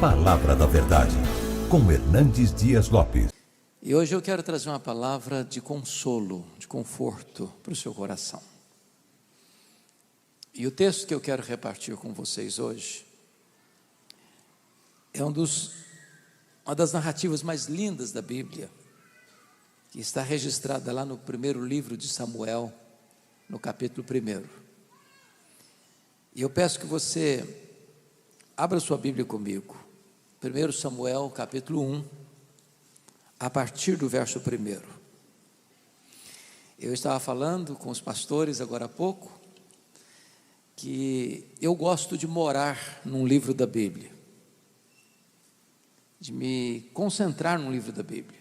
Palavra da Verdade, com Hernandes Dias Lopes. E hoje eu quero trazer uma palavra de consolo, de conforto para o seu coração. E o texto que eu quero repartir com vocês hoje é uma das narrativas mais lindas da Bíblia, que está registrada lá no primeiro livro de Samuel, no capítulo 1. E eu peço que você abra sua Bíblia comigo, 1 Samuel, capítulo 1, a partir do verso 1. Eu estava falando com os pastores agora há pouco, que eu gosto de morar num livro da Bíblia, de me concentrar num livro da Bíblia.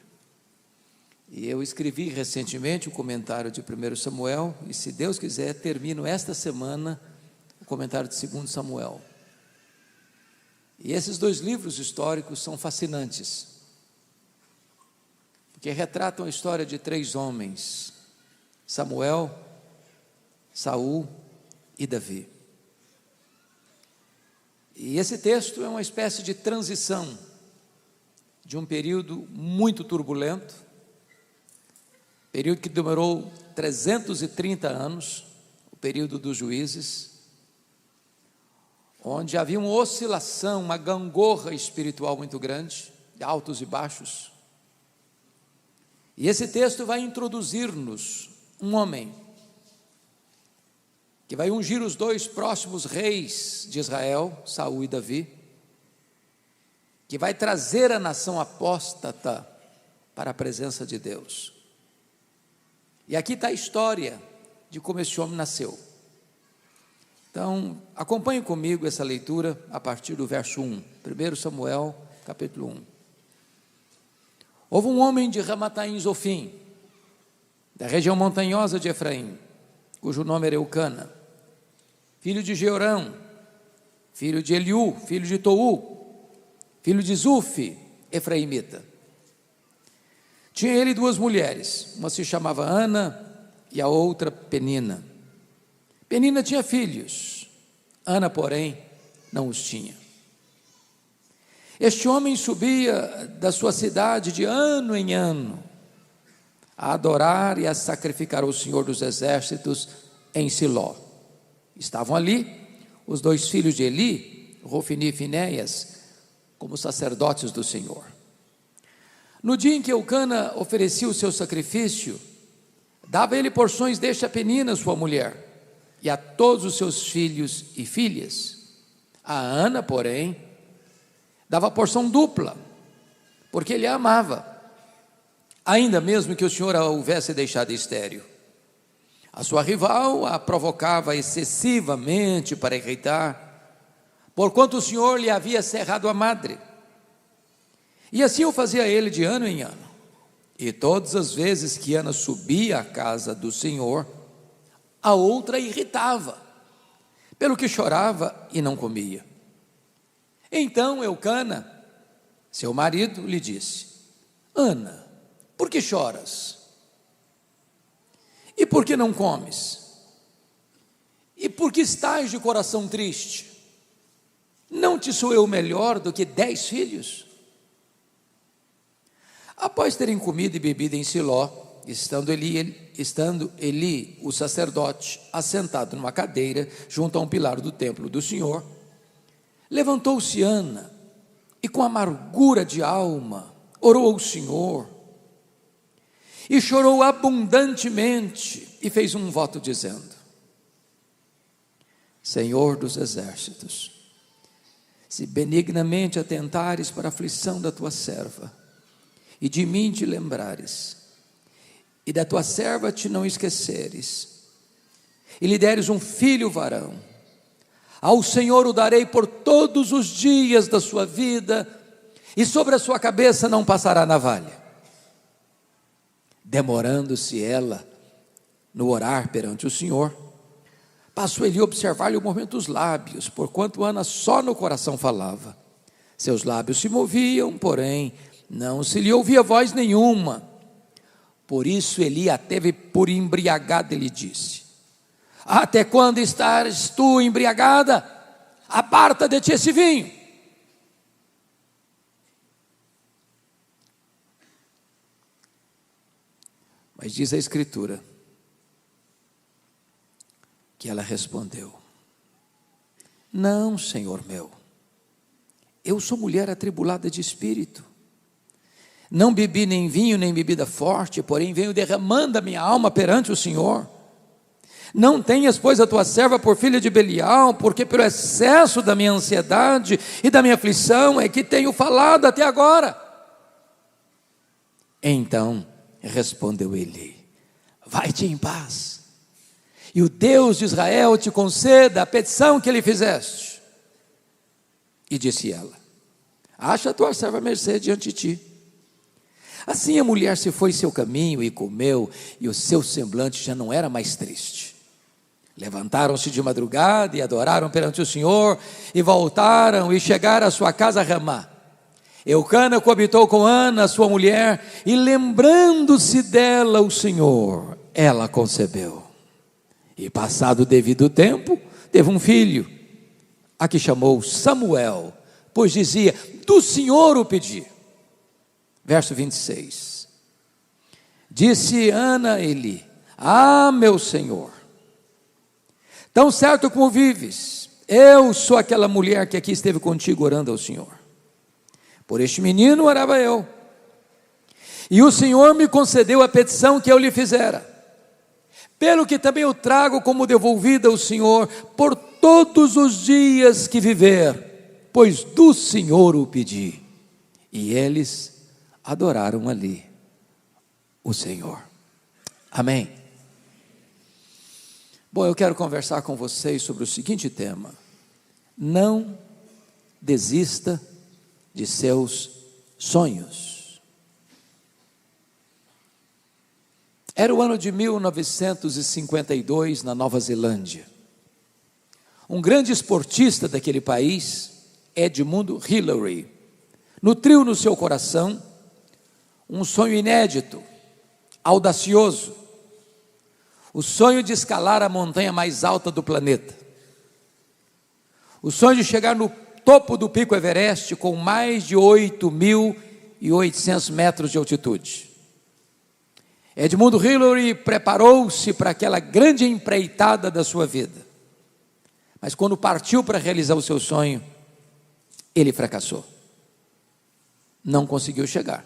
E eu escrevi recentemente o comentário de 1 Samuel, e se Deus quiser, termino esta semana o comentário de 2 Samuel. E esses dois livros históricos são fascinantes, porque retratam a história de 3 homens: Samuel, Saul e Davi. E esse texto é uma espécie de transição de um período muito turbulento, período que demorou 330 anos, o período dos juízes, onde havia uma oscilação, uma gangorra espiritual muito grande, de altos e baixos. E esse texto vai introduzir-nos um homem que vai ungir os 2 próximos reis de Israel, Saul e Davi, que vai trazer a nação apóstata para a presença de Deus. E aqui está a história de como esse homem nasceu. Então, acompanhe comigo essa leitura a partir do verso 1, 1 Samuel, capítulo 1. Houve um homem de Ramataim Zofim, da região montanhosa de Efraim, cujo nome era Eucana, filho de Jeorão, filho de Eliú, filho de Tou, filho de Zufi, efraimita. Tinha ele 2 mulheres, uma se chamava Ana e a outra Penina. Penina tinha filhos, Ana, porém, não os tinha. Este homem subia da sua cidade de ano em ano, a adorar e a sacrificar ao Senhor dos Exércitos em Siló. Estavam ali os 2 filhos de Eli, Rofni e Finéias, como sacerdotes do Senhor. No dia em que Eucana oferecia o seu sacrifício, dava ele porções deste a Penina, sua mulher, e a todos os seus filhos e filhas. A Ana, porém, dava porção dupla, porque ele a amava, ainda mesmo que o Senhor a houvesse deixado estéril. A sua rival a provocava excessivamente para irritar, porquanto o Senhor lhe havia cerrado a madre. E assim o fazia ele de ano em ano. E todas as vezes que Ana subia à casa do Senhor, a outra irritava, pelo que chorava e não comia. Então Eucana, seu marido, lhe disse: Ana, por que choras? E por que não comes? E por que estás de coração triste? Não te sou eu melhor do que 10 filhos? Após terem comido e bebido em Siló, estando Eli, o sacerdote, assentado numa cadeira junto a um pilar do templo do Senhor, levantou-se Ana e com amargura de alma orou ao Senhor e chorou abundantemente e fez um voto dizendo: Senhor dos exércitos, se benignamente atentares para a aflição da tua serva e de mim te lembrares, e da tua serva te não esqueceres, e lhe deres um filho varão, ao Senhor o darei por todos os dias da sua vida, e sobre a sua cabeça não passará navalha. Demorando-se ela no orar perante o Senhor, passou ele a observar-lhe o movimento dos lábios, porquanto Ana só no coração falava. Seus lábios se moviam, porém não se lhe ouvia voz nenhuma. Por isso Eli a teve por embriagada e lhe disse: até quando estás tu embriagada? Aparta de ti esse vinho. Mas diz a Escritura que ela respondeu: não, Senhor meu, eu sou mulher atribulada de espírito. Não bebi nem vinho, nem bebida forte, porém venho derramando a minha alma perante o Senhor. Não tenhas, pois, a tua serva por filha de Belial, porque pelo excesso da minha ansiedade e da minha aflição é que tenho falado até agora. Então respondeu ele: vai-te em paz, e o Deus de Israel te conceda a petição que lhe fizeste. E disse ela: acha a tua serva à mercê diante de ti. Assim a mulher se foi seu caminho e comeu, e o seu semblante já não era mais triste. Levantaram-se de madrugada e adoraram perante o Senhor, e voltaram e chegaram à sua casa a Ramá. Eucana coabitou com Ana, sua mulher, e lembrando-se dela o Senhor, ela concebeu. E passado o devido tempo, teve um filho, a que chamou Samuel, pois dizia: do Senhor o pedi. Verso 26. Disse Ana a Eli: ah, meu Senhor, tão certo como vives, eu sou aquela mulher que aqui esteve contigo orando ao Senhor. Por este menino orava eu, e o Senhor me concedeu a petição que eu lhe fizera, pelo que também eu trago como devolvida ao Senhor por todos os dias que viver, pois do Senhor o pedi. E eles adoraram ali o Senhor. Amém. Bom, eu quero conversar com vocês sobre o seguinte tema: não desista de seus sonhos. Era o ano de 1952 na Nova Zelândia. Um grande esportista daquele país, Edmund Hillary, nutriu no seu coração um sonho inédito, audacioso, o sonho de escalar a montanha mais alta do planeta, o sonho de chegar no topo do Pico Everest com mais de 8.800 metros de altitude. Edmund Hillary preparou-se para aquela grande empreitada da sua vida, mas quando partiu para realizar o seu sonho, ele fracassou, não conseguiu chegar.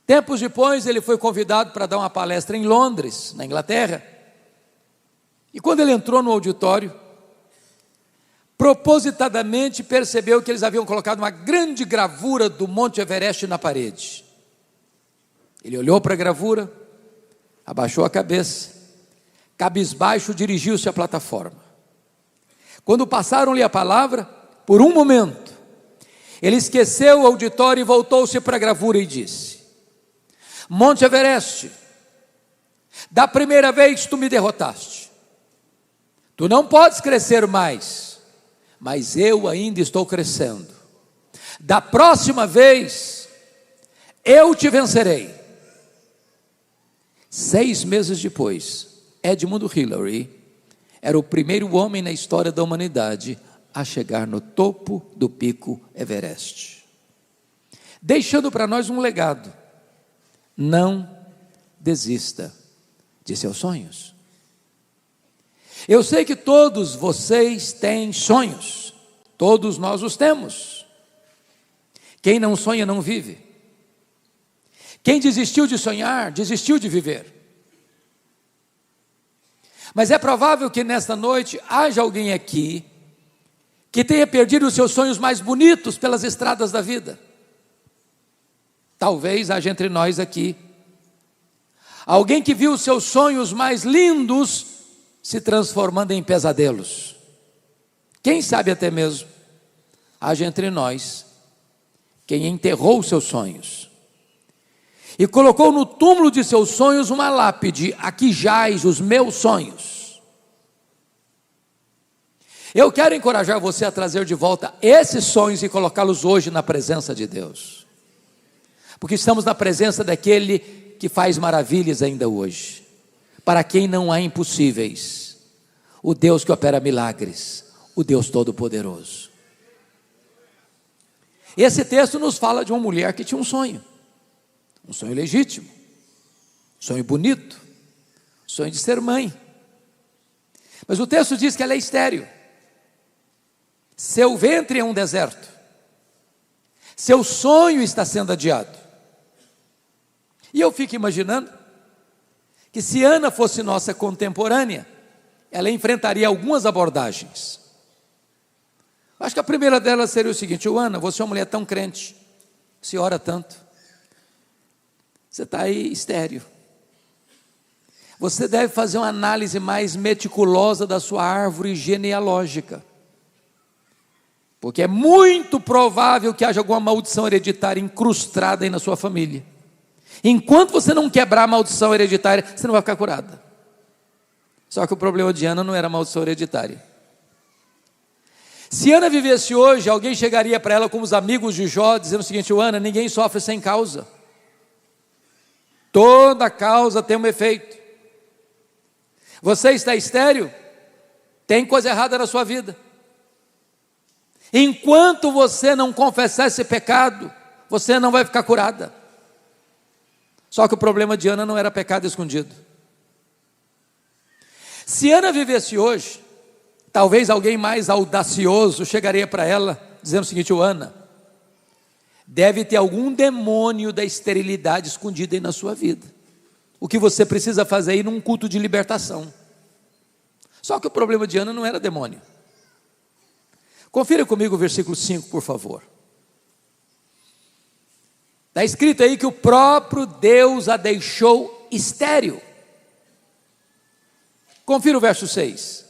Tempos depois, ele foi convidado para dar uma palestra em Londres, na Inglaterra. E quando ele entrou no auditório, propositadamente percebeu que eles haviam colocado uma grande gravura do Monte Everest na parede. Ele olhou para a gravura, abaixou a cabeça, cabisbaixo dirigiu-se à plataforma. Quando passaram-lhe a palavra, por um momento, ele esqueceu o auditório e voltou-se para a gravura e disse: Monte Everest, da primeira vez tu me derrotaste, tu não podes crescer mais, mas eu ainda estou crescendo. Da próxima vez, eu te vencerei. 6 meses depois, Edmund Hillary era o primeiro homem na história da humanidade a chegar no topo do Pico Everest, deixando para nós um legado: não desista de seus sonhos. Eu sei que todos vocês têm sonhos, todos nós os temos. Quem não sonha não vive. Quem desistiu de sonhar, desistiu de viver. Mas é provável que nesta noite haja alguém aqui que tenha perdido os seus sonhos mais bonitos pelas estradas da vida. Talvez haja entre nós aqui alguém que viu os seus sonhos mais lindos se transformando em pesadelos. Quem sabe até mesmo haja entre nós quem enterrou os seus sonhos e colocou no túmulo de seus sonhos uma lápide: aqui jaz os meus sonhos. Eu quero encorajar você a trazer de volta esses sonhos e colocá-los hoje na presença de Deus, porque estamos na presença daquele que faz maravilhas ainda hoje. Para quem não há impossíveis, o Deus que opera milagres, o Deus Todo-Poderoso. Esse texto nos fala de uma mulher que tinha um sonho legítimo. sonho bonito, sonho de ser mãe. Mas o texto diz que ela é estéril. Seu ventre é um deserto. Seu sonho está sendo adiado. E eu fico imaginando que se Ana fosse nossa contemporânea, ela enfrentaria algumas abordagens. Acho que a primeira delas seria o seguinte: Ana, você é uma mulher tão crente, você ora tanto, você está aí estéril. Você deve fazer uma análise mais meticulosa da sua árvore genealógica, porque é muito provável que haja alguma maldição hereditária incrustada aí na sua família. Enquanto você não quebrar a maldição hereditária, você não vai ficar curada. Só que o problema de Ana não era a maldição hereditária. Se Ana vivesse hoje, alguém chegaria para ela como os amigos de Jó, dizendo o seguinte: Ana, ninguém sofre sem causa. Toda causa tem um efeito. Você está estéril? Tem coisa errada na sua vida. Enquanto você não confessar esse pecado, você não vai ficar curada. Só que o problema de Ana não era pecado escondido. Se Ana vivesse hoje, talvez alguém mais audacioso chegaria para ela, dizendo o seguinte: Ana, deve ter algum demônio da esterilidade escondido aí na sua vida. O que você precisa fazer aí num culto de libertação. Só que o problema de Ana não era demônio. Confira comigo o versículo 5, por favor. Está escrito aí que o próprio Deus a deixou estéril. Confira o verso 6.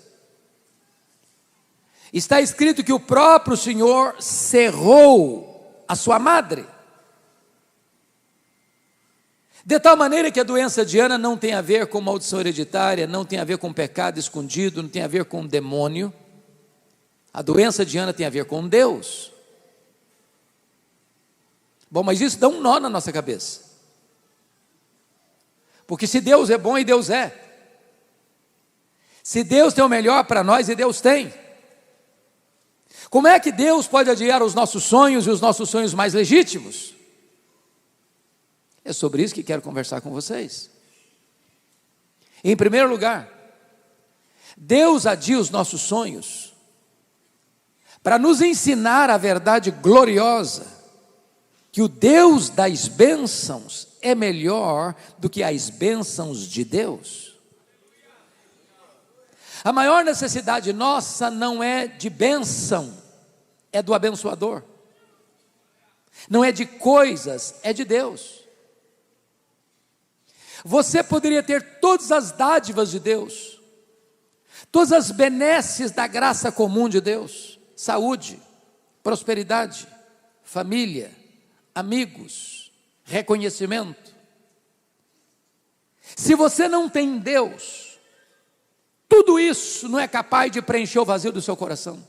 Está escrito que o próprio Senhor cerrou a sua madre. De tal maneira que a doença de Ana não tem a ver com maldição hereditária, não tem a ver com pecado escondido, não tem a ver com demônio. A doença de Ana tem a ver com Deus. Bom, mas isso dá um nó na nossa cabeça. Porque se Deus é bom, e Deus é. Se Deus tem o melhor para nós, e Deus tem, como é que Deus pode adiar os nossos sonhos e os nossos sonhos mais legítimos? É sobre isso que quero conversar com vocês. Em primeiro lugar, Deus adia os nossos sonhos para nos ensinar a verdade gloriosa, que o Deus das bênçãos é melhor do que as bênçãos de Deus. A maior necessidade nossa não é de bênção, é do abençoador. Não é de coisas, é de Deus. Você poderia ter todas as dádivas de Deus, todas as benesses da graça comum de Deus: saúde, prosperidade, família, amigos, reconhecimento. Se você não tem Deus, tudo isso não é capaz de preencher o vazio do seu coração.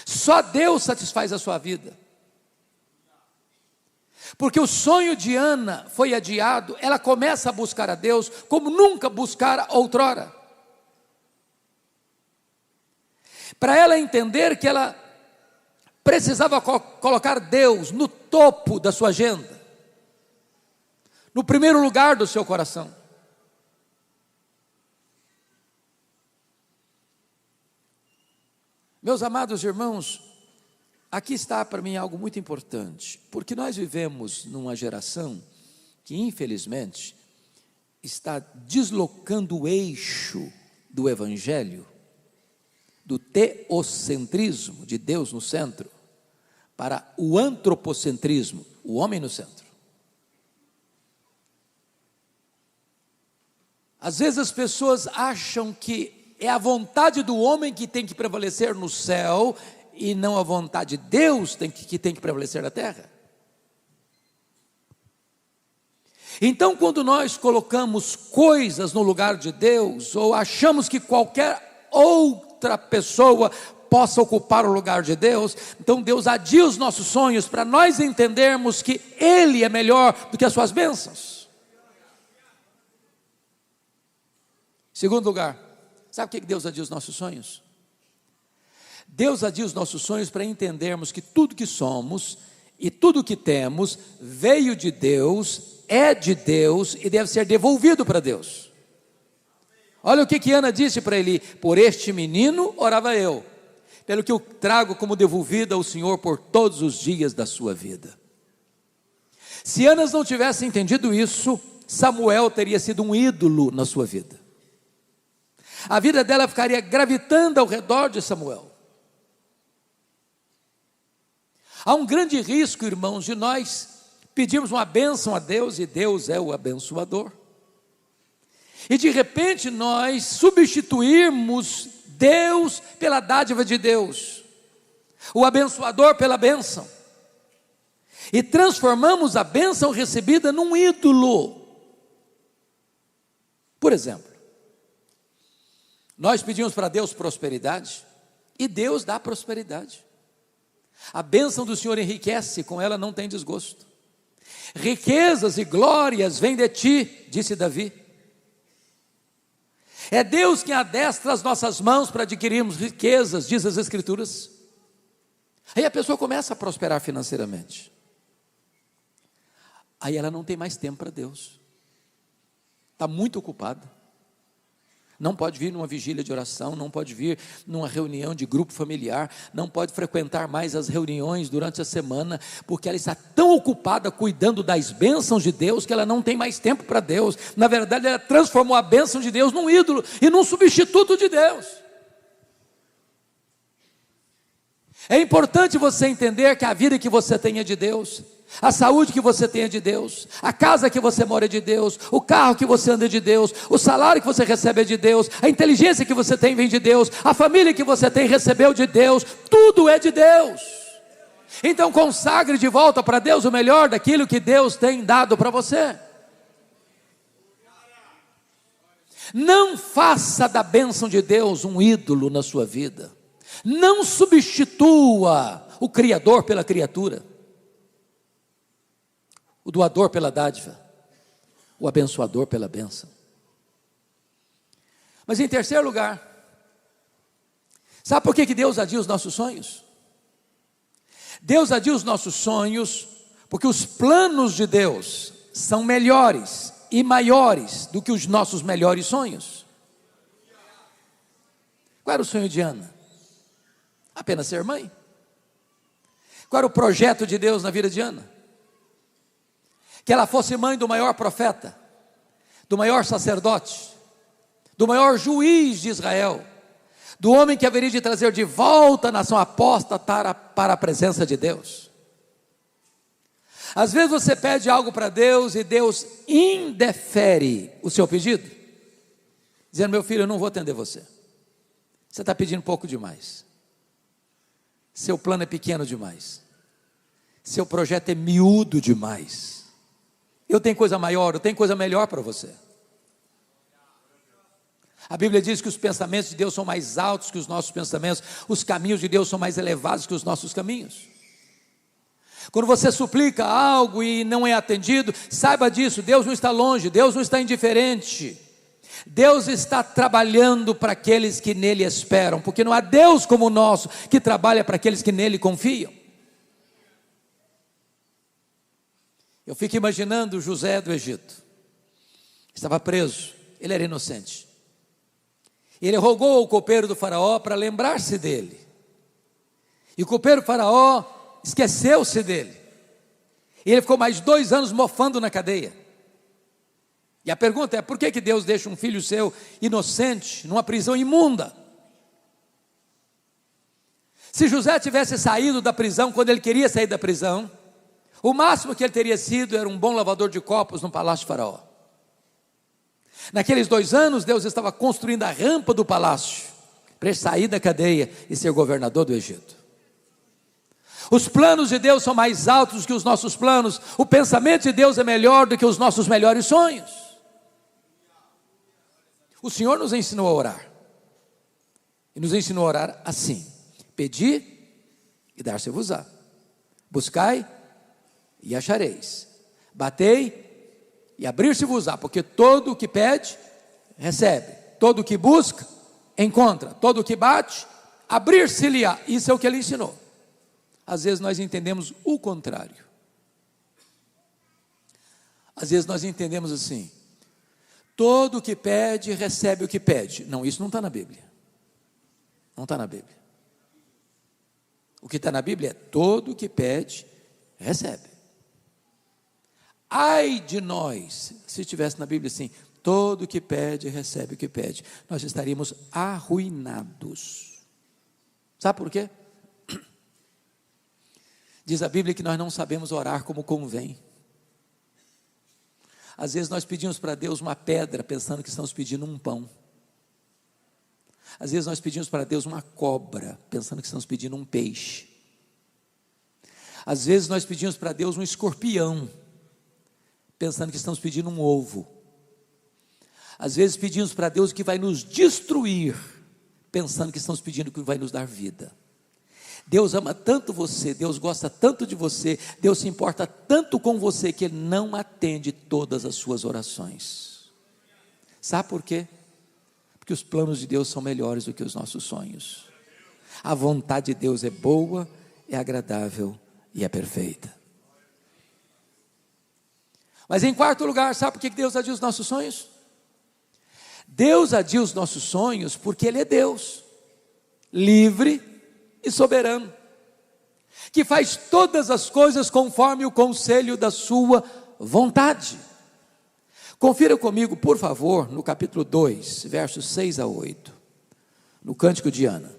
Só Deus satisfaz a sua vida. Porque o sonho de Ana foi adiado, ela começa a buscar a Deus como nunca buscara outrora. Para ela entender que ela precisava colocar Deus no topo da sua agenda, no primeiro lugar do seu coração. Meus amados irmãos, aqui está para mim algo muito importante, porque nós vivemos numa geração que infelizmente está deslocando o eixo do evangelho, do teocentrismo, de Deus no centro, para o antropocentrismo, o homem no centro. Às vezes as pessoas acham que é a vontade do homem que tem que prevalecer no céu, e não a vontade de Deus que tem que prevalecer na terra. Então, quando nós colocamos coisas no lugar de Deus, ou achamos que qualquer outra pessoa possa ocupar o lugar de Deus, então Deus adia os nossos sonhos para nós entendermos que Ele é melhor do que as suas bênçãos. Segundo lugar, sabe por que Deus adia os nossos sonhos? Deus adia os nossos sonhos para entendermos que tudo que somos E tudo que temos veio de Deus, é de Deus e deve ser devolvido para Deus. Olha o que Ana disse para Eli: por este menino orava eu, pelo que eu trago como devolvida ao Senhor por todos os dias da sua vida. Se Ana não tivesse entendido isso, Samuel teria sido um ídolo na sua vida. A vida dela ficaria gravitando ao redor de Samuel. Há um grande risco, irmãos, de nós pedirmos uma bênção a Deus, e Deus é o abençoador, e de repente nós substituirmos Deus pela dádiva de Deus, o abençoador pela bênção, e transformamos a bênção recebida num ídolo. Por exemplo, nós pedimos para Deus prosperidade, e Deus dá prosperidade. A bênção do Senhor enriquece, com ela não tem desgosto. Riquezas e glórias vêm de ti, disse Davi. É Deus quem adestra as nossas mãos para adquirirmos riquezas, diz as Escrituras. Aí a pessoa começa a prosperar financeiramente. Aí ela não tem mais tempo para Deus. Está muito ocupada. Não pode vir numa vigília de oração, não pode vir numa reunião de grupo familiar, não pode frequentar mais as reuniões durante a semana, porque ela está tão ocupada cuidando das bênçãos de Deus, que ela não tem mais tempo para Deus. Na verdade, ela transformou a bênção de Deus num ídolo e num substituto de Deus. É importante você entender que a vida que você tem é de Deus, a saúde que você tem é de Deus, a casa que você mora é de Deus, o carro que você anda é de Deus, o salário que você recebe é de Deus, a inteligência que você tem vem de Deus, a família que você tem recebeu de Deus, tudo é de Deus. Então consagre de volta para Deus o melhor daquilo que Deus tem dado para você. Não faça da bênção de Deus um ídolo na sua vida. Não substitua o Criador pela criatura, o doador pela dádiva, o abençoador pela bênção. Mas em terceiro lugar, sabe por que Deus adia os nossos sonhos? Deus adia os nossos sonhos porque os planos de Deus são melhores e maiores do que os nossos melhores sonhos. Qual era o sonho de Ana? Apenas ser mãe. Qual era o projeto de Deus na vida de Ana? Que ela fosse mãe do maior profeta, do maior sacerdote, do maior juiz de Israel, do homem que haveria de trazer de volta a nação apóstata para a presença de Deus. Às vezes você pede algo para Deus e Deus indefere o seu pedido, dizendo: meu filho, eu não vou atender você, você está pedindo pouco demais, seu plano é pequeno demais, seu projeto é miúdo demais, eu tenho coisa maior, eu tenho coisa melhor para você. A Bíblia diz que os pensamentos de Deus são mais altos que os nossos pensamentos, os caminhos de Deus são mais elevados que os nossos caminhos. Quando você suplica algo e não é atendido, saiba disso, Deus não está longe, Deus não está indiferente, Deus está trabalhando para aqueles que nele esperam, porque não há Deus como o nosso, que trabalha para aqueles que nele confiam. Eu fico imaginando José do Egito, estava preso, ele era inocente, ele rogou ao copeiro do faraó para lembrar-se dele, e o copeiro do faraó esqueceu-se dele, e ele ficou mais 2 anos mofando na cadeia. E a pergunta é: por que Deus deixa um filho seu inocente numa prisão imunda? Se José tivesse saído da prisão quando ele queria sair da prisão, o máximo que ele teria sido era um bom lavador de copos no palácio de faraó. Naqueles 2 anos, Deus estava construindo a rampa do palácio para ele sair da cadeia e ser governador do Egito. Os planos de Deus são mais altos do que os nossos planos, o pensamento de Deus é melhor do que os nossos melhores sonhos. O Senhor nos ensinou a orar, e nos ensinou a orar assim: pedi e dar-se-vos-á, buscai e achareis, batei e abrir-se-vos-á, porque todo o que pede, recebe, todo o que busca, encontra, todo o que bate, abrir-se-lhe-á. Isso é o que ele ensinou. Às vezes nós entendemos o contrário. Às vezes nós entendemos assim: todo o que pede, recebe o que pede. Não, isso não está na Bíblia. Não está na Bíblia. O que está na Bíblia é: todo o que pede, recebe. Ai de nós, se estivesse na Bíblia assim: todo o que pede, recebe o que pede. Nós estaríamos arruinados. Sabe por quê? Diz a Bíblia que nós não sabemos orar como convém. Às vezes nós pedimos para Deus uma pedra, pensando que estamos pedindo um pão. Às vezes nós pedimos para Deus uma cobra, pensando que estamos pedindo um peixe. Às vezes nós pedimos para Deus um escorpião, pensando que estamos pedindo um ovo. Às vezes pedimos para Deus que vai nos destruir, pensando que estamos pedindo que vai nos dar vida. Deus ama tanto você, Deus gosta tanto de você, Deus se importa tanto com você, que Ele não atende todas as suas orações. Sabe por quê? Porque os planos de Deus são melhores do que os nossos sonhos. A vontade de Deus é boa, é agradável e é perfeita. Mas em quarto lugar, sabe por que Deus adia os nossos sonhos? Deus adia os nossos sonhos porque Ele é Deus, livre e soberano, que faz todas as coisas conforme o conselho da sua vontade. Confira comigo, por favor, no capítulo 2, versos 6 a 8, no Cântico de Ana.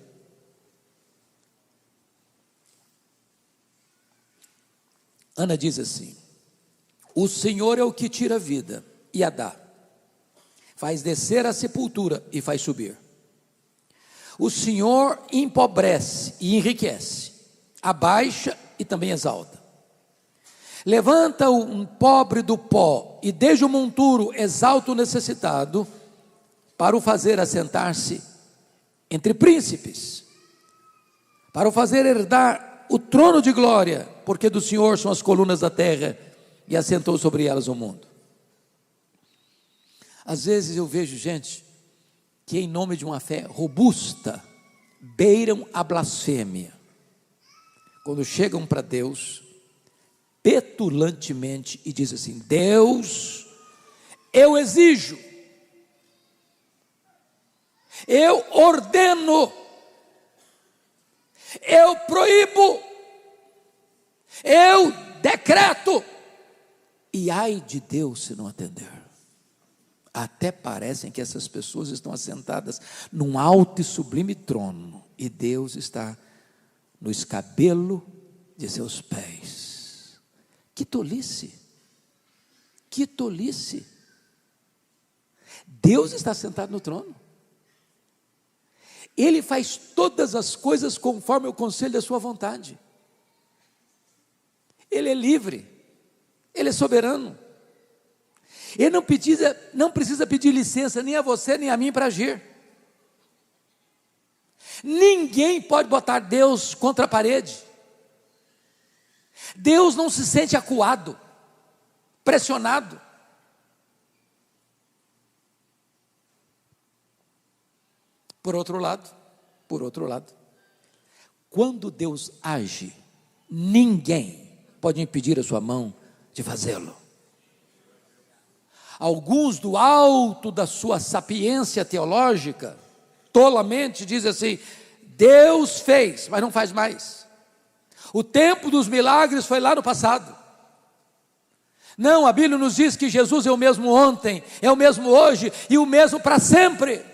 Ana diz assim: o Senhor é o que tira a vida e a dá, faz descer a sepultura e faz subir. O Senhor empobrece e enriquece, abaixa e também exalta. Levanta um pobre do pó e desde o monturo exalta o necessitado, para o fazer assentar-se entre príncipes, para o fazer herdar o trono de glória, porque do Senhor são as colunas da terra e assentou sobre elas o mundo. Às vezes eu vejo gente que em nome de uma fé robusta, beiram a blasfêmia, quando chegam para Deus, petulantemente, e dizem assim: Deus, eu exijo, eu ordeno, eu proíbo, eu decreto, e ai de Deus se não atender. Até parecem que essas pessoas estão assentadas num alto e sublime trono, e Deus está no escabelo de seus pés. Que tolice! Que tolice! Deus está sentado no trono. Ele faz todas as coisas conforme o conselho da sua vontade. Ele é livre, Ele é soberano. Ele não precisa pedir licença nem a você nem a mim para agir. Ninguém pode botar Deus contra a parede. Deus não se sente acuado, pressionado. Por outro lado, quando Deus age, ninguém pode impedir a sua mão de fazê-lo. Alguns do alto da sua sapiência teológica, tolamente dizem assim: Deus fez, mas não faz mais. O tempo dos milagres foi lá no passado. Não, a Bíblia nos diz que Jesus é o mesmo ontem, é o mesmo hoje e o mesmo para sempre.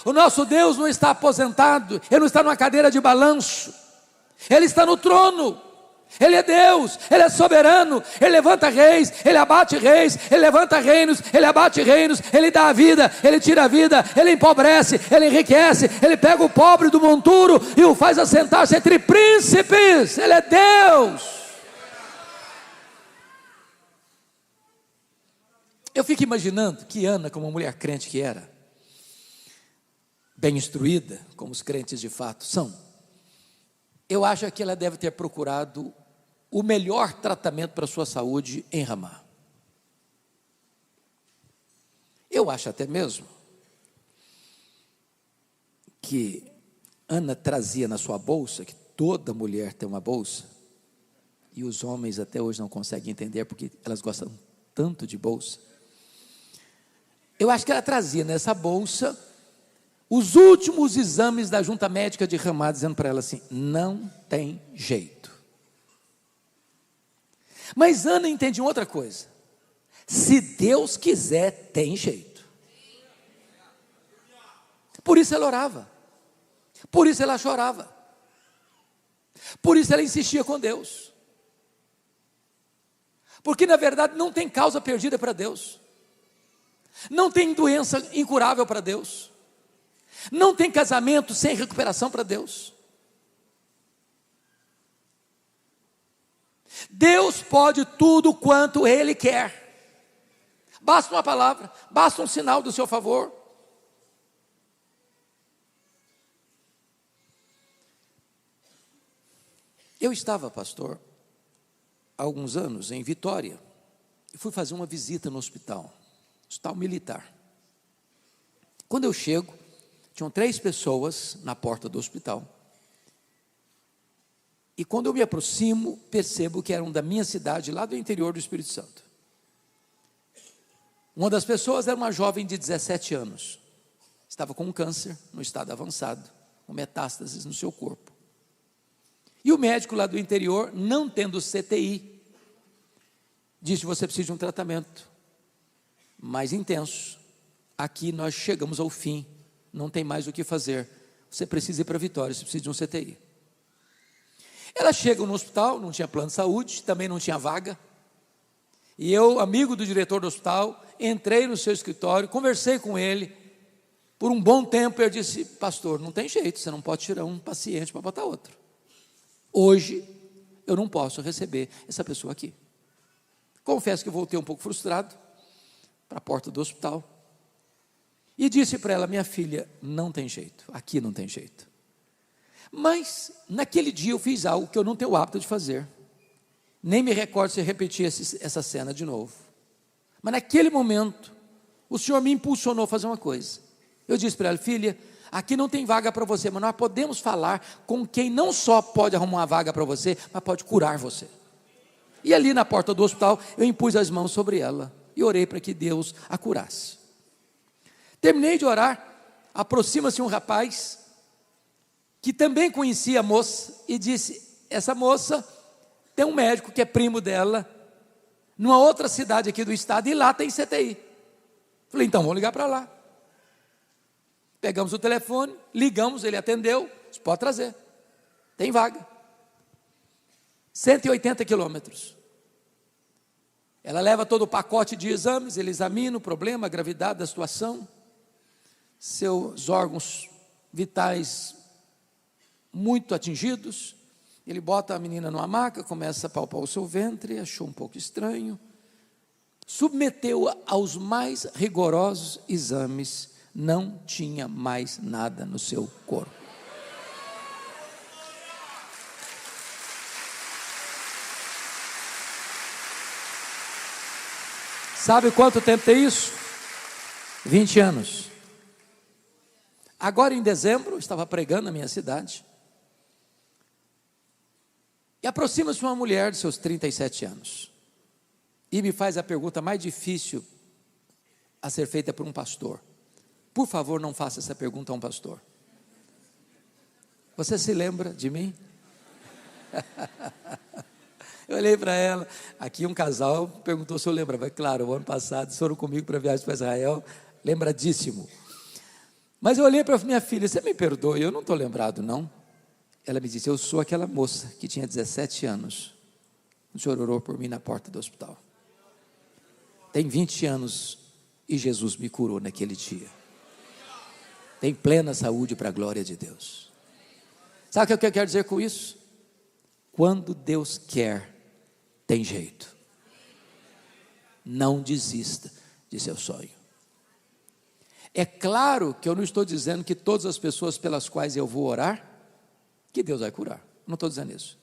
O nosso Deus não está aposentado, Ele não está numa cadeira de balanço, Ele está no trono. Ele é Deus, Ele é soberano, Ele levanta reis, Ele abate reis, Ele levanta reinos, Ele abate reinos, Ele dá a vida, Ele tira a vida, Ele empobrece, Ele enriquece, Ele pega o pobre do monturo e o faz assentar-se entre príncipes. Ele é Deus. Eu fico imaginando que Ana, como uma mulher crente que era, bem instruída, como os crentes de fato são, eu acho que ela deve ter procurado o melhor tratamento para a sua saúde em Ramá. Eu acho até mesmo que Ana trazia na sua bolsa, que toda mulher tem uma bolsa, e os homens até hoje não conseguem entender porque elas gostam tanto de bolsa. Eu acho que ela trazia nessa bolsa os últimos exames da junta médica de Ramá, dizendo para ela assim: não tem jeito. Mas Ana entendia outra coisa: se Deus quiser, tem jeito. Por isso ela orava, por isso ela chorava, por isso ela insistia com Deus, porque na verdade não tem causa perdida para Deus, não tem doença incurável para Deus, não tem casamento sem recuperação para Deus. Deus pode tudo quanto Ele quer. Basta uma palavra, basta um sinal do seu favor. Eu estava, pastor, há alguns anos em Vitória, e fui fazer uma visita no hospital militar. Quando eu chego, tinham 3 pessoas na porta do hospital. E quando eu me aproximo, percebo que eram da minha cidade, lá do interior do Espírito Santo. Uma das pessoas era uma jovem de 17 anos. Estava com um câncer no estado avançado, com metástases no seu corpo. E o médico lá do interior, não tendo CTI, disse: você precisa de um tratamento mais intenso. Aqui nós chegamos ao fim, não tem mais o que fazer. Você precisa ir para Vitória, você precisa de um CTI. Ela chega no hospital, não tinha plano de saúde, também não tinha vaga. E eu, amigo do diretor do hospital, entrei no seu escritório, conversei com ele. Por um bom tempo eu disse: pastor, não tem jeito, você não pode tirar um paciente para botar outro. Hoje eu não posso receber essa pessoa aqui. Confesso que voltei um pouco frustrado para a porta do hospital e disse para ela: minha filha, não tem jeito, aqui não tem jeito. Mas naquele dia eu fiz algo que eu não tenho o hábito de fazer, nem me recordo se repetir essa cena de novo. Mas naquele momento o Senhor me impulsionou a fazer uma coisa. Eu disse para ela: filha, aqui não tem vaga para você, mas nós podemos falar com quem não só pode arrumar uma vaga para você, mas pode curar você. E ali na porta do hospital eu impus as mãos sobre ela e orei para que Deus a curasse. Terminei de orar, aproxima-se um rapaz que também conhecia a moça e disse: essa moça tem um médico que é primo dela, numa outra cidade aqui do estado, e lá tem CTI. Falei: então vamos ligar para lá. Pegamos o telefone, ligamos, ele atendeu, disse: pode trazer, tem vaga. 180 quilômetros. Ela leva todo o pacote de exames, ele examina o problema, a gravidade da situação, seus órgãos vitais muito atingidos. Ele bota a menina numa maca, começa a palpar o seu ventre, achou um pouco estranho, submeteu-a aos mais rigorosos exames, não tinha mais nada no seu corpo. Sabe quanto tempo tem isso? 20 anos. Agora em dezembro, eu estava pregando na minha cidade, e aproxima-se uma mulher de seus 37 anos, e me faz a pergunta mais difícil a ser feita por um pastor. Por favor, não faça essa pergunta a um pastor. Você se lembra de mim? Eu olhei para ela, aqui um casal perguntou se eu lembrava. Claro, o ano passado foram comigo para a viagem para Israel, lembradíssimo. Mas eu olhei para minha filha: você me perdoe, eu não estou lembrado não. Ela me disse: eu sou aquela moça que tinha 17 anos, o senhor orou por mim na porta do hospital. Tem 20 anos e Jesus me curou naquele dia. Tem plena saúde para a glória de Deus. Sabe o que eu quero dizer com isso? Quando Deus quer, tem jeito. Não desista de seu sonho. É claro que eu não estou dizendo que todas as pessoas pelas quais eu vou orar, que Deus vai curar. Não estou dizendo isso.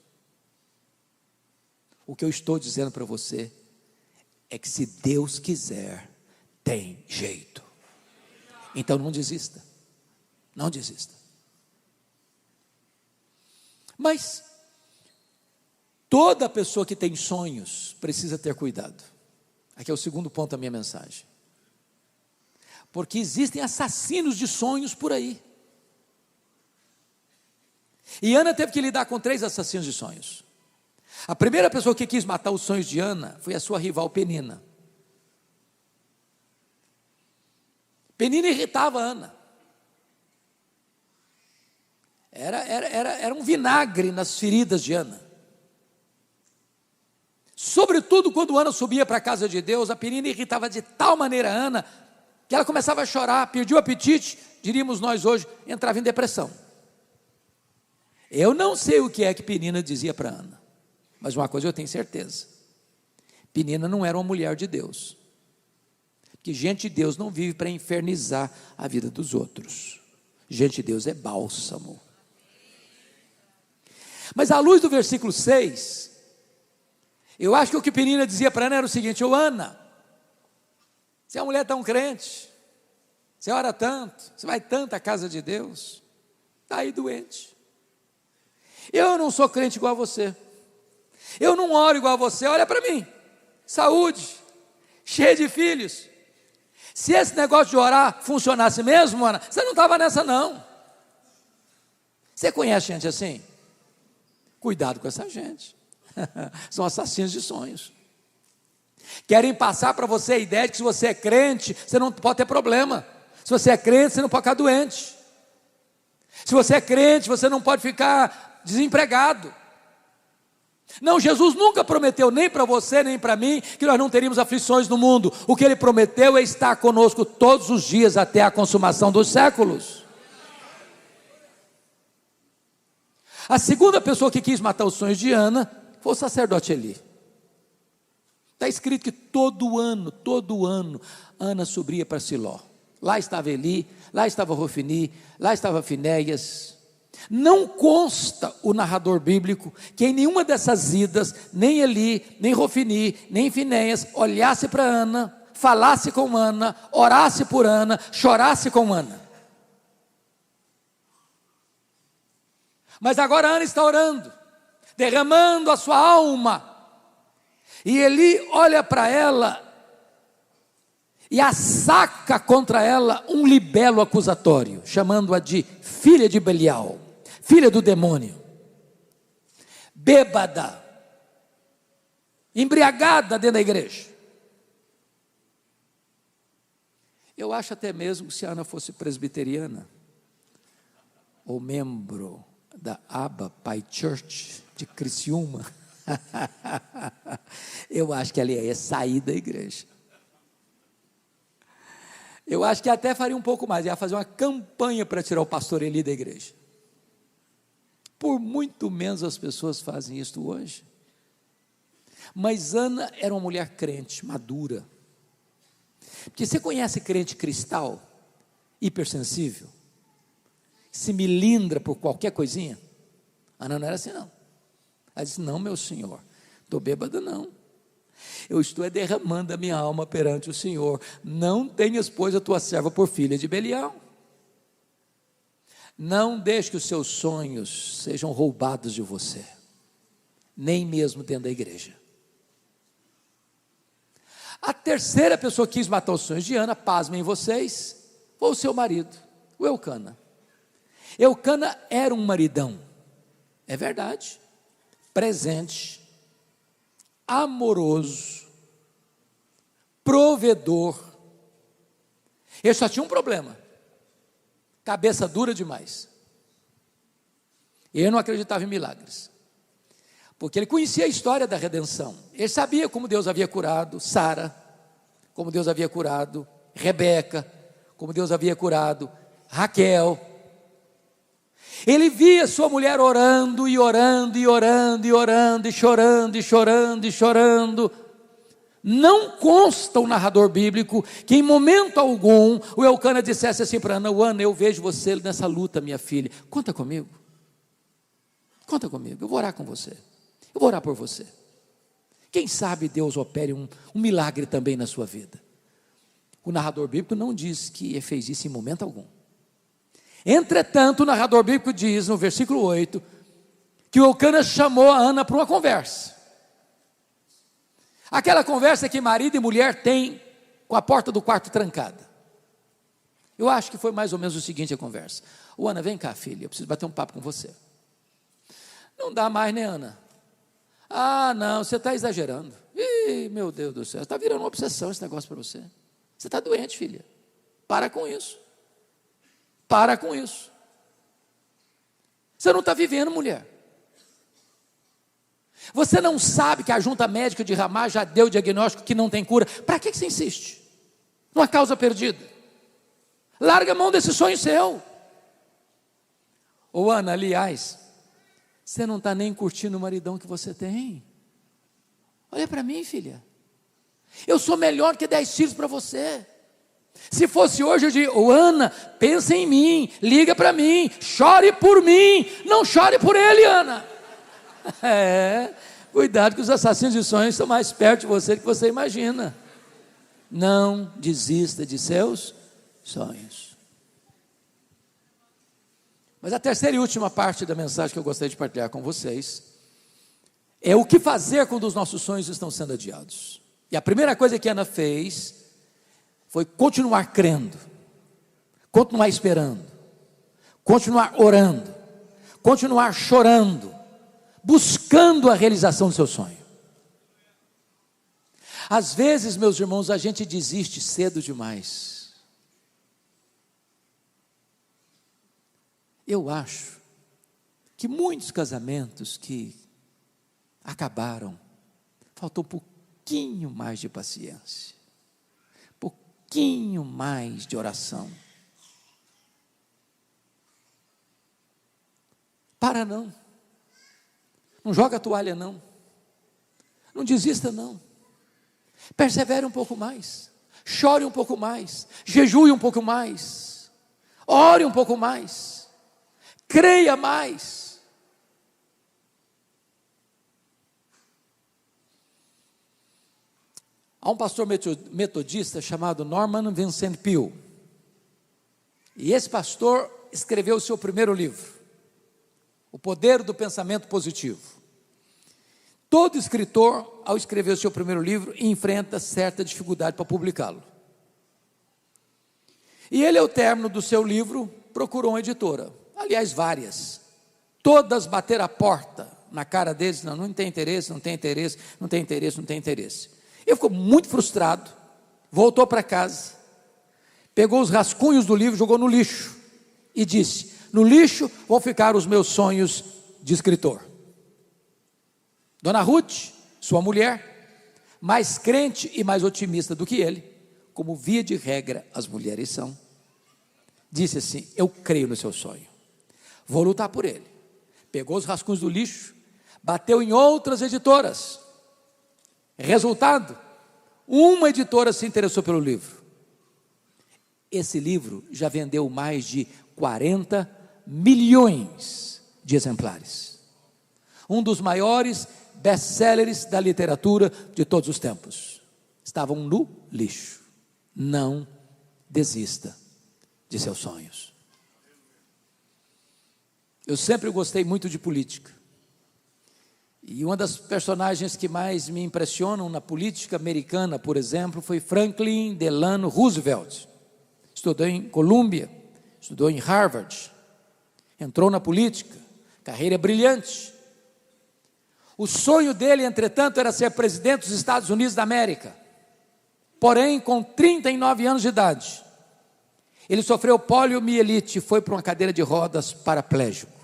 O que eu estou dizendo para você é que se Deus quiser, tem jeito. Então não desista. Não desista. Mas toda pessoa que tem sonhos precisa ter cuidado. Aqui é o segundo ponto da minha mensagem. Porque existem assassinos de sonhos por aí. E Ana teve que lidar com 3 assassinos de sonhos. A primeira pessoa que quis matar os sonhos de Ana foi a sua rival Penina. Penina irritava Ana. Era um vinagre nas feridas de Ana. Sobretudo quando Ana subia para a casa de Deus, a Penina irritava de tal maneira a Ana, que ela começava a chorar, perdia o apetite, diríamos nós hoje, entrava em depressão. Eu não sei o que é que Penina dizia para Ana, mas uma coisa eu tenho certeza: Penina não era uma mulher de Deus, porque gente de Deus não vive para infernizar a vida dos outros. Gente de Deus é bálsamo. Mas à luz do versículo 6, eu acho que o que Penina dizia para Ana era o seguinte: ô Ana, você é uma mulher tão crente, você ora tanto, você vai tanto à casa de Deus, está aí doente. Eu não sou crente igual a você, eu não oro igual a você, olha para mim, saúde, cheio de filhos. Se esse negócio de orar funcionasse mesmo, Ana, você não estava nessa não. Você conhece gente assim? Cuidado com essa gente. São assassinos de sonhos. Querem passar para você a ideia de que se você é crente, você não pode ter problema. Se você é crente, você não pode ficar doente. Se você é crente, você não pode ficar desempregado. Não, Jesus nunca prometeu nem para você, nem para mim, que nós não teríamos aflições no mundo. O que Ele prometeu é estar conosco todos os dias até a consumação dos séculos. A segunda pessoa que quis matar os sonhos de Ana foi o sacerdote Eli. Está escrito que todo ano, Ana subia para Siló. Lá estava Eli, lá estava Rofini, lá estava Finéias. Não consta o narrador bíblico que em nenhuma dessas idas, nem Eli, nem Rofini, nem Finéias, olhasse para Ana, falasse com Ana, orasse por Ana, chorasse com Ana. Mas agora Ana está orando, derramando a sua alma, e Eli olha para ela e assaca contra ela um libelo acusatório, chamando-a de filha de Belial, filha do demônio, bêbada, embriagada dentro da igreja. Eu acho até mesmo que se Ana fosse presbiteriana, ou membro da Abba Pai Church de Criciúma, eu acho que ela ia sair da igreja. Eu acho que até faria um pouco mais, ia fazer uma campanha para tirar o pastor Eli da igreja. Por muito menos as pessoas fazem isso hoje. Mas Ana era uma mulher crente, madura. Porque você conhece crente cristal, hipersensível, se melindra por qualquer coisinha? Ana não era assim não. Ela disse: não, meu senhor, estou bêbada não, eu estou derramando a minha alma perante o Senhor. Não tenhas, pois, a tua serva por filha de Belial. Não deixe que os seus sonhos sejam roubados de você, nem mesmo dentro da igreja. A terceira pessoa que quis matar os sonhos de Ana, pasmem vocês, foi o seu marido, o Eucana. Eucana era um maridão, é verdade, presente, amoroso, provedor. Ele só tinha um problema: cabeça dura demais. Ele não acreditava em milagres, porque ele conhecia a história da redenção. Ele sabia como Deus havia curado Sara, como Deus havia curado Rebeca, como Deus havia curado Raquel. Ele via sua mulher orando e orando e orando e orando e chorando e chorando e chorando. Não consta o narrador bíblico que em momento algum o Eucana dissesse assim para Ana: Ana, eu vejo você nessa luta, minha filha, conta comigo, eu vou orar com você, eu vou orar por você. Quem sabe Deus opere um milagre também na sua vida. O narrador bíblico não diz que ele fez isso em momento algum. Entretanto, o narrador bíblico diz no versículo 8, que o Eucana chamou a Ana para uma conversa. Aquela conversa que marido e mulher têm com a porta do quarto trancada. Eu acho que foi mais ou menos o seguinte a conversa. Ô Ana, vem cá, filha, eu preciso bater um papo com você. Não dá mais, né, Ana? Ah, não, você está exagerando. Ih, meu Deus do céu, está virando uma obsessão esse negócio para você. Você está doente, filha. Para com isso. Para com isso. Você não está vivendo, mulher. Você não sabe que a junta médica de Ramá já deu o diagnóstico que não tem cura. Para que você insiste? Numa causa perdida. Larga a mão desse sonho seu. Ô Ana, aliás, você não está nem curtindo o maridão que você tem. Olha para mim, filha. Eu sou melhor que 10 filhos para você. Se fosse hoje, eu diria, ô Ana, pensa em mim, liga para mim, chore por mim, não chore por ele, Ana. Cuidado que os assassinos de sonhos estão mais perto de você do que você imagina. Não desista de seus sonhos. Mas a terceira e última parte da mensagem que eu gostaria de partilhar com vocês é o que fazer quando os nossos sonhos estão sendo adiados. E a primeira coisa que Ana fez foi continuar crendo, continuar esperando, continuar orando, continuar chorando, buscando a realização do seu sonho. Às vezes, meus irmãos, a gente desiste cedo demais. Eu acho que muitos casamentos que acabaram, faltou um pouquinho mais de paciência, um pouquinho mais de oração. Para não. Não joga a toalha não. Não desista não. Persevere um pouco mais. Chore um pouco mais. Jejue um pouco mais. Ore um pouco mais. Creia mais. Há um pastor metodista chamado Norman Vincent Peale. E esse pastor escreveu o seu primeiro livro, O Poder do Pensamento Positivo. Todo escritor, ao escrever o seu primeiro livro, enfrenta certa dificuldade para publicá-lo. E ele, ao término do seu livro, procurou uma editora. Aliás, várias. Todas bateram a porta na cara deles. Não tem interesse, não tem interesse, não tem interesse, não tem interesse. Ele ficou muito frustrado, voltou para casa, pegou os rascunhos do livro, jogou no lixo e disse: no lixo vão ficar os meus sonhos de escritor. Dona Ruth, sua mulher, mais crente e mais otimista do que ele, como via de regra as mulheres são, disse assim: eu creio no seu sonho, vou lutar por ele. Pegou os rascunhos do lixo, bateu em outras editoras. Resultado, uma editora se interessou pelo livro. Esse livro já vendeu mais de 40 milhões de exemplares. Um dos maiores best-sellers da literatura de todos os tempos. Estavam no lixo. Não desista de seus sonhos. Eu sempre gostei muito de política. E uma das personagens que mais me impressionam na política americana, por exemplo, foi Franklin Delano Roosevelt. Estudou em Columbia, estudou em Harvard, entrou na política, carreira brilhante. O sonho dele, entretanto, era ser presidente dos Estados Unidos da América. Porém, com 39 anos de idade, ele sofreu poliomielite e foi para uma cadeira de rodas paraplégico.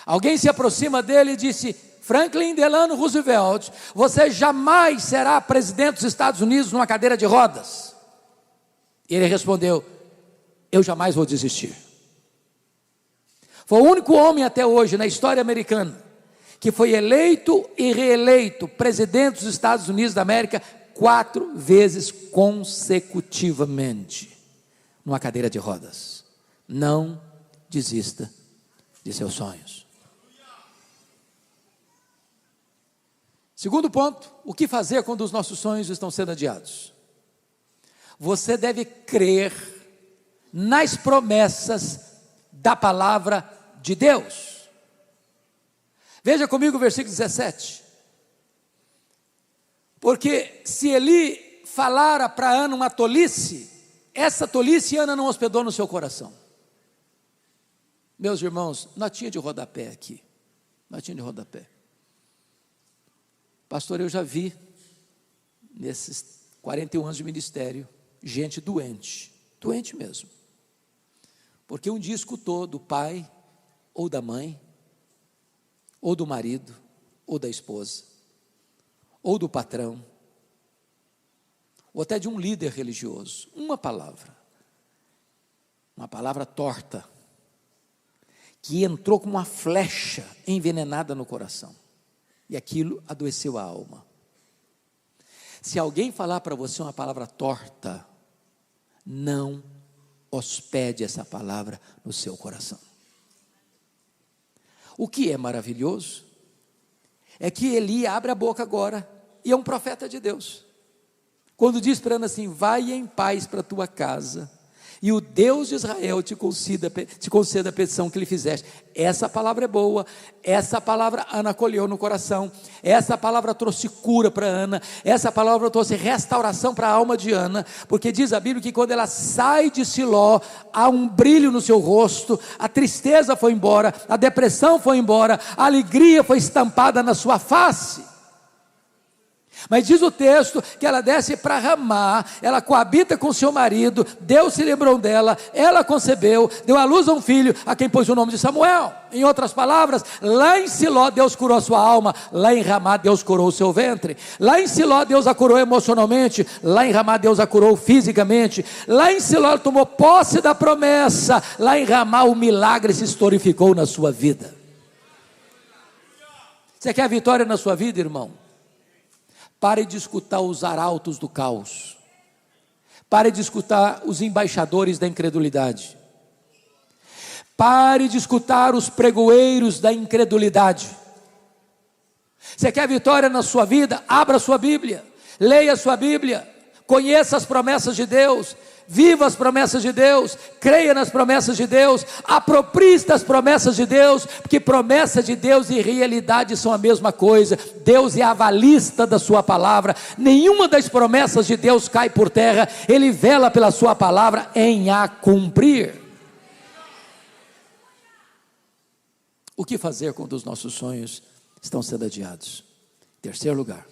Alguém se aproxima dele e disse: Franklin Delano Roosevelt, você jamais será presidente dos Estados Unidos numa cadeira de rodas. E ele respondeu: eu jamais vou desistir. Foi o único homem até hoje na história americana que foi eleito e reeleito presidente dos Estados Unidos da América 4 vezes consecutivamente numa cadeira de rodas. Não desista de seus sonhos. Segundo ponto, o que fazer quando os nossos sonhos estão sendo adiados? Você deve crer nas promessas da palavra de Deus. Veja comigo o versículo 17. Porque se Eli falara para Ana uma tolice, essa tolice Ana não hospedou no seu coração. Meus irmãos, notinha de rodapé aqui. Notinha de rodapé. Pastor, eu já vi, nesses 41 anos de ministério, gente doente mesmo. Porque um dia escutou do pai, ou da mãe, ou do marido, ou da esposa, ou do patrão, ou até de um líder religioso, uma palavra torta, que entrou como uma flecha envenenada no coração, e aquilo adoeceu a alma. Se alguém falar para você uma palavra torta, não hospede essa palavra no seu coração. O que é maravilhoso é que Eli abre a boca agora, e é um profeta de Deus, quando diz para Ana assim: vai em paz para a tua casa, e o Deus de Israel te conceda a petição que lhe fizeste. Essa palavra é boa, essa palavra Ana acolheu no coração, essa palavra trouxe cura para Ana, essa palavra trouxe restauração para a alma de Ana, porque diz a Bíblia que quando ela sai de Siló, há um brilho no seu rosto, a tristeza foi embora, a depressão foi embora, a alegria foi estampada na sua face. Mas diz o texto que ela desce para Ramá, ela coabita com seu marido, Deus se lembrou dela, ela concebeu, deu à luz a um filho, a quem pôs o nome de Samuel. Em outras palavras, lá em Siló Deus curou a sua alma, lá em Ramá Deus curou o seu ventre. Lá em Siló Deus a curou emocionalmente, lá em Ramá Deus a curou fisicamente. Lá em Siló ela tomou posse da promessa, lá em Ramá o milagre se historificou na sua vida. Você quer a vitória na sua vida, irmão? Pare de escutar os arautos do caos. Pare de escutar os embaixadores da incredulidade. Pare de escutar os pregoeiros da incredulidade. Você quer vitória na sua vida? Abra a sua Bíblia, leia a sua Bíblia, conheça as promessas de Deus, viva as promessas de Deus, creia nas promessas de Deus, aproprie-se das promessas de Deus, porque promessa de Deus e realidade são a mesma coisa. Deus é avalista da sua palavra, nenhuma das promessas de Deus cai por terra, Ele vela pela sua palavra em a cumprir. O que fazer quando os nossos sonhos estão sendo adiados? Terceiro lugar,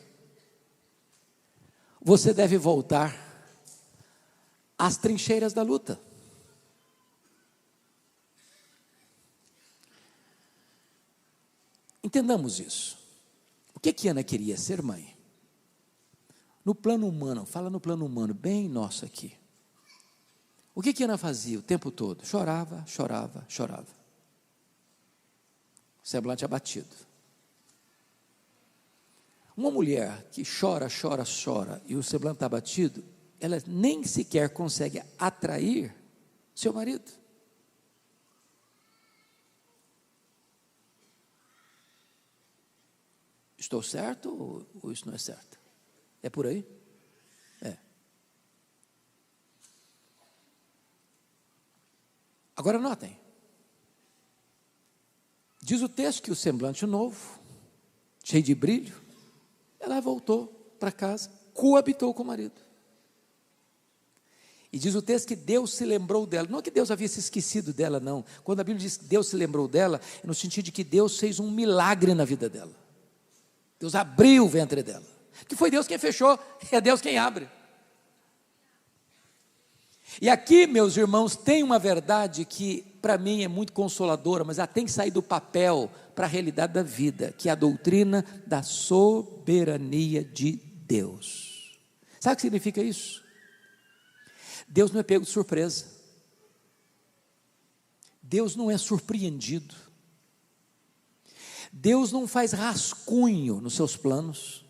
você deve voltar às trincheiras da luta. Entendamos isso. O que Ana queria? Ser mãe. No plano humano, fala no plano humano, bem nosso aqui. O que Ana fazia o tempo todo? Chorava. Semblante abatido. Uma mulher que chora, e o semblante está abatido, ela nem sequer consegue atrair seu marido. Estou certo ou isso não é certo? É por aí? É. Agora notem. Diz o texto que o semblante novo, cheio de brilho, ela voltou para casa, coabitou com o marido. E diz o texto que Deus se lembrou dela. Não é que Deus havia se esquecido dela, não. Quando a Bíblia diz que Deus se lembrou dela, é no sentido de que Deus fez um milagre na vida dela. Deus abriu o ventre dela. Porque foi Deus quem fechou, é Deus quem abre. E aqui, meus irmãos, tem uma verdade que para mim é muito consoladora, mas ela tem que sair do papel para a realidade da vida, que é a doutrina da soberania de Deus. Sabe o que significa isso? Deus não é pego de surpresa. Deus não é surpreendido. Deus não faz rascunho nos seus planos.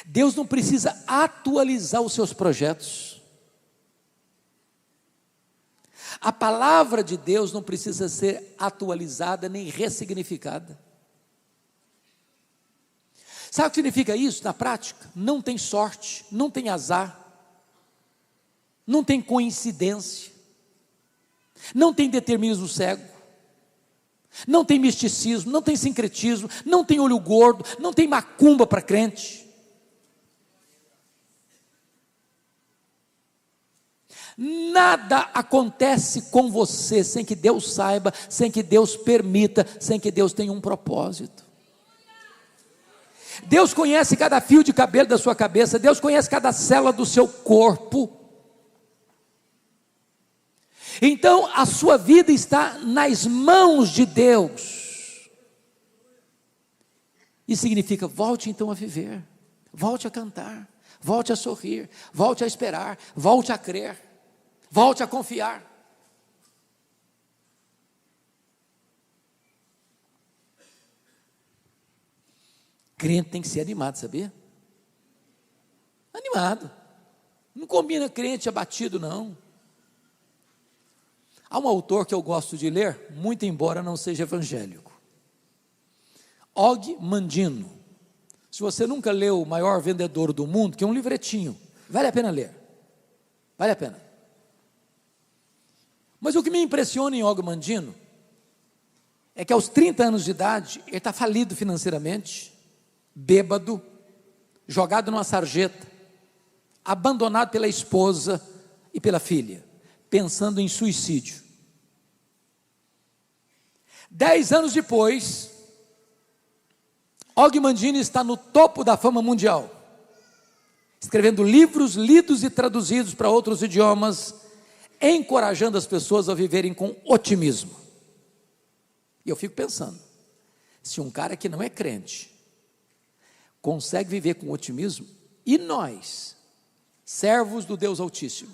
Deus não precisa atualizar os seus projetos. A palavra de Deus não precisa ser atualizada nem ressignificada. Sabe o que significa isso na prática? Não tem sorte, não tem azar, não tem coincidência, não tem determinismo cego, Não tem misticismo, não tem sincretismo, não tem olho gordo, não tem macumba para crente. Nada acontece com você sem que Deus saiba, sem que Deus permita, sem que Deus tenha um propósito. Deus conhece cada fio de cabelo da sua cabeça, Deus conhece cada célula do seu corpo. Então a sua vida está nas mãos de Deus. Isso significa, volte então a viver, volte a cantar, volte a sorrir, volte a esperar, volte a crer, volte a confiar. Crente tem que ser animado, sabia? Animado. Não combina crente abatido, não. Há um autor que eu gosto de ler, muito embora não seja evangélico. Og Mandino. Se você nunca leu O Maior Vendedor do Mundo, que é um livretinho, vale a pena ler. Vale a pena. Mas o que me impressiona em Og Mandino é que aos 30 anos de idade, ele está falido financeiramente, bêbado, jogado numa sarjeta, abandonado pela esposa e pela filha, pensando em suicídio. 10 anos depois, Og Mandino está no topo da fama mundial, escrevendo livros lidos e traduzidos para outros idiomas, encorajando as pessoas a viverem com otimismo. E eu fico pensando, se um cara que não é crente consegue viver com otimismo, e nós, servos do Deus Altíssimo,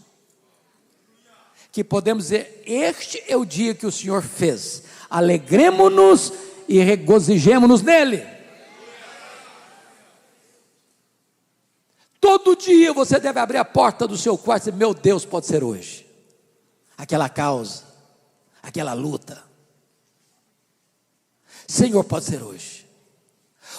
que podemos dizer, este é o dia que o Senhor fez, alegremo-nos e regozijemo-nos nele. Todo dia você deve abrir a porta do seu quarto e dizer, meu Deus, pode ser hoje, aquela causa, aquela luta, Senhor, pode ser hoje.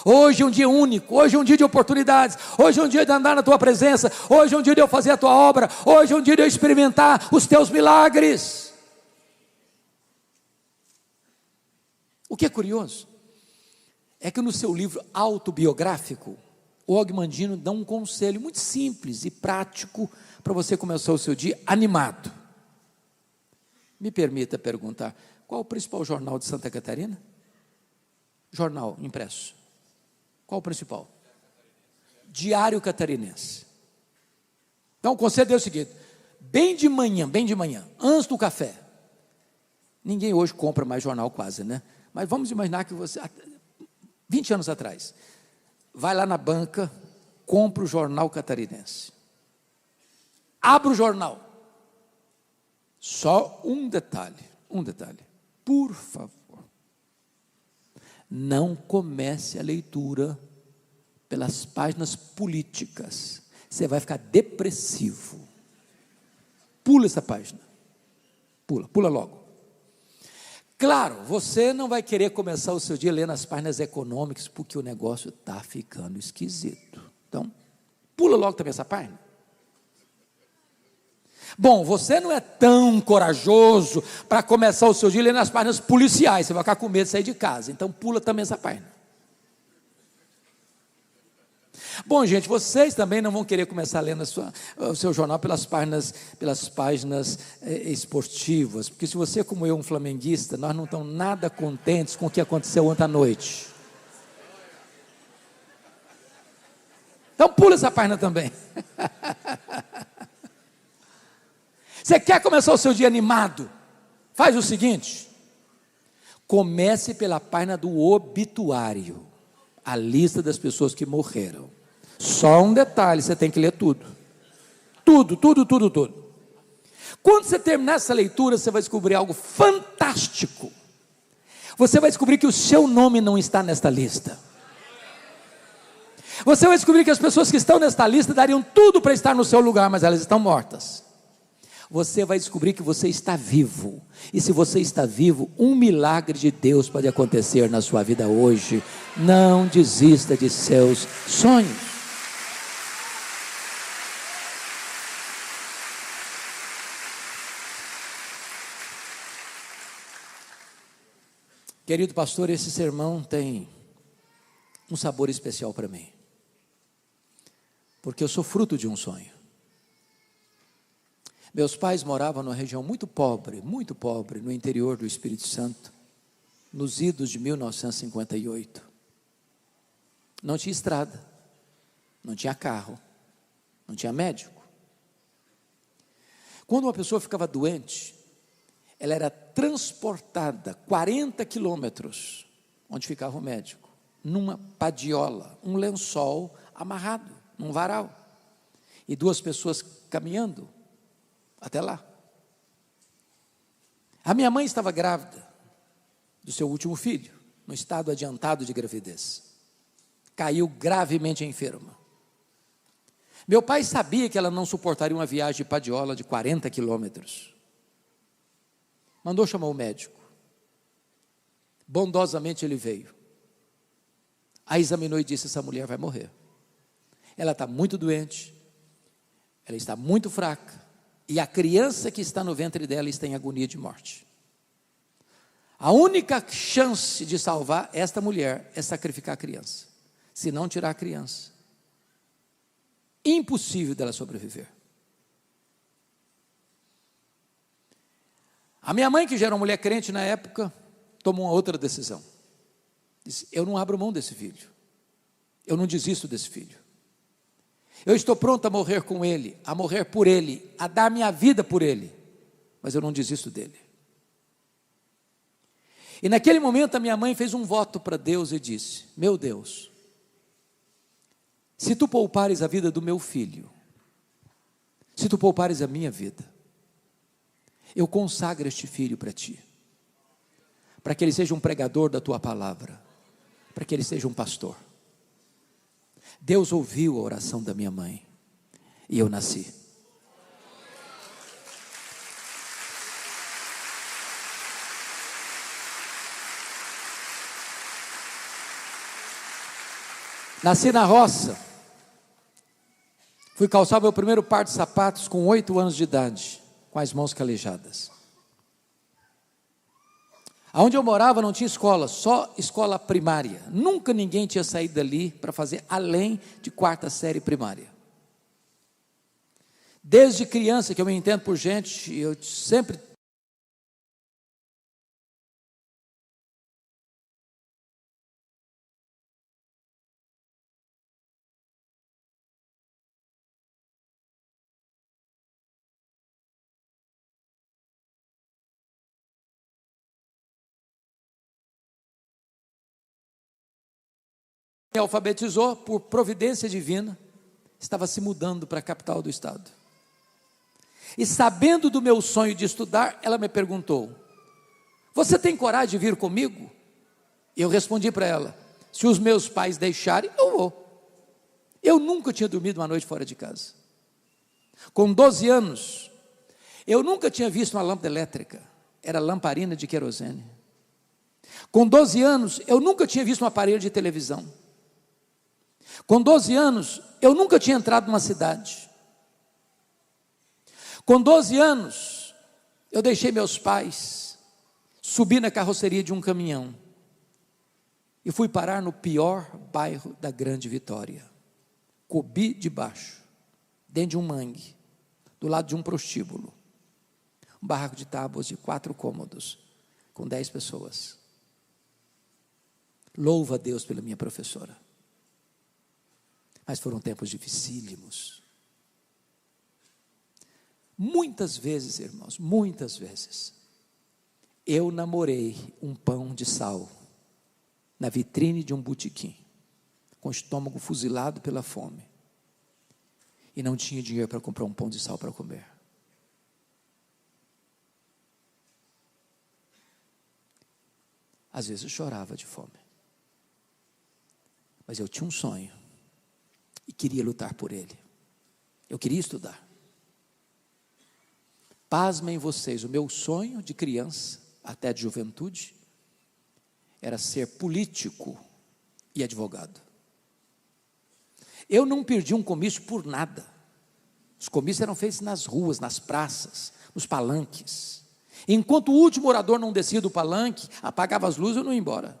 Hoje é um dia único, hoje é um dia de oportunidades, hoje é um dia de andar na tua presença, hoje é um dia de eu fazer a tua obra, hoje é um dia de eu experimentar os teus milagres. O que é curioso é que no seu livro autobiográfico, o Og Mandino dá um conselho muito simples e prático para você começar o seu dia animado. Me permita perguntar, qual o principal jornal de Santa Catarina? Jornal impresso. Qual o principal? Diário Catarinense. Então o conselho é o seguinte, bem de manhã, antes do café. Ninguém hoje compra mais jornal quase, né? Mas vamos imaginar que você, 20 anos atrás, vai lá na banca, compra o Jornal Catarinense. Abre o jornal. Só um detalhe, por favor. Não comece a leitura pelas páginas políticas, você vai ficar depressivo. Pula essa página, pula logo. Claro, você não vai querer começar o seu dia lendo as páginas econômicas, porque o negócio está ficando esquisito. Então, pula logo também essa página. Bom, você não é tão corajoso para começar o seu dia lendo as páginas policiais, você vai ficar com medo de sair de casa, então pula também essa página. Bom, gente, vocês também não vão querer começar lendo o seu jornal pelas páginas esportivas, porque se você, como eu, um flamenguista, nós não estamos nada contentes com o que aconteceu ontem à noite. Então pula essa página também. Você quer começar o seu dia animado? Faz o seguinte, comece pela página do obituário, a lista das pessoas que morreram. Só um detalhe, você tem que ler tudo. Tudo. Quando você terminar essa leitura, você vai descobrir algo fantástico. Você vai descobrir que o seu nome não está nesta lista. Você vai descobrir que as pessoas que estão nesta lista dariam tudo para estar no seu lugar, mas elas estão mortas. Você vai descobrir que você está vivo, e se você está vivo, um milagre de Deus pode acontecer na sua vida hoje. Não desista de seus sonhos. Querido pastor, esse sermão tem um sabor especial para mim, porque eu sou fruto de um sonho. Meus pais moravam numa região muito pobre, no interior do Espírito Santo, nos idos de 1958. Não tinha estrada, não tinha carro, não tinha médico. Quando uma pessoa ficava doente, ela era transportada 40 quilômetros, onde ficava o médico, numa padiola, um lençol amarrado, num varal, e duas pessoas caminhando até lá. A minha mãe estava grávida do seu último filho, no estado adiantado de gravidez. Caiu gravemente enferma. Meu pai sabia que ela não suportaria uma viagem de padiola de 40 quilômetros. Mandou chamar o médico. Bondosamente ele veio. A examinou e disse: essa mulher vai morrer. Ela está muito doente, ela está muito fraca, e a criança que está no ventre dela está em agonia de morte. A única chance de salvar esta mulher é sacrificar a criança. Se não tirar a criança, impossível dela sobreviver. A minha mãe, que já era uma mulher crente na época, tomou uma outra decisão. Disse: eu não abro mão desse filho, eu não desisto desse filho. Eu estou pronto a morrer com ele, a morrer por ele, a dar minha vida por ele, mas eu não desisto dele. E naquele momento a minha mãe fez um voto para Deus e disse: meu Deus, se tu poupares a vida do meu filho, se tu poupares a minha vida, eu consagro este filho para ti, para que ele seja um pregador da tua palavra, para que ele seja um pastor. Deus ouviu a oração da minha mãe e eu nasci. Nasci na roça. Fui calçar meu primeiro par de sapatos com 8 anos de idade, com as mãos calejadas. Aonde eu morava não tinha escola, só escola primária. Nunca ninguém tinha saído dali para fazer além de 4ª série primária. Desde criança que eu me entendo por gente, eu sempre me alfabetizou por providência divina, estava se mudando para a capital do estado. E sabendo do meu sonho de estudar, ela me perguntou: você tem coragem de vir comigo? E eu respondi para ela: se os meus pais deixarem, eu vou. Eu nunca tinha dormido uma noite fora de casa. Com 12 anos, eu nunca tinha visto uma lâmpada elétrica, era lamparina de querosene. Com 12 anos, eu nunca tinha visto um aparelho de televisão. Com 12 anos, eu nunca tinha entrado numa cidade. Com 12 anos, eu deixei meus pais, subi na carroceria de um caminhão e fui parar no pior bairro da Grande Vitória, Cobi de Baixo, dentro de um mangue, do lado de um prostíbulo, um barraco de tábuas de 4 cômodos, com 10 pessoas. Louvo a Deus pela minha professora. Mas foram tempos dificílimos. Muitas vezes, irmãos, muitas vezes, eu namorei um pão de sal na vitrine de um botequim, com o estômago fuzilado pela fome, e não tinha dinheiro para comprar um pão de sal para comer. Às vezes eu chorava de fome, mas eu tinha um sonho e queria lutar por ele. Eu queria estudar. Pasmem vocês, o meu sonho de criança, até de juventude, era ser político e advogado. Eu não perdi um comício por nada. Os comícios eram feitos nas ruas, nas praças, nos palanques. Enquanto o último orador não descia do palanque, apagava as luzes, eu não ia embora.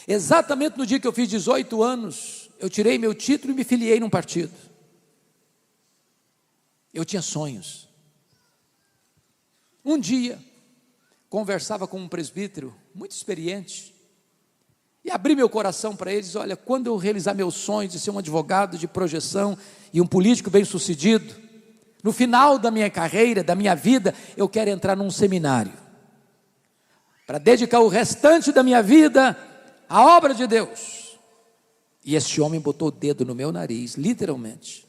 Exatamente no dia que eu fiz 18 anos, eu tirei meu título e me filiei num partido. Eu tinha sonhos. Um dia, conversava com um presbítero muito experiente, e abri meu coração para eles: olha, quando eu realizar meus sonhos de ser um advogado de projeção e um político bem-sucedido, no final da minha carreira, da minha vida, eu quero entrar num seminário, para dedicar o restante da minha vida à obra de Deus. E esse homem botou o dedo no meu nariz, literalmente.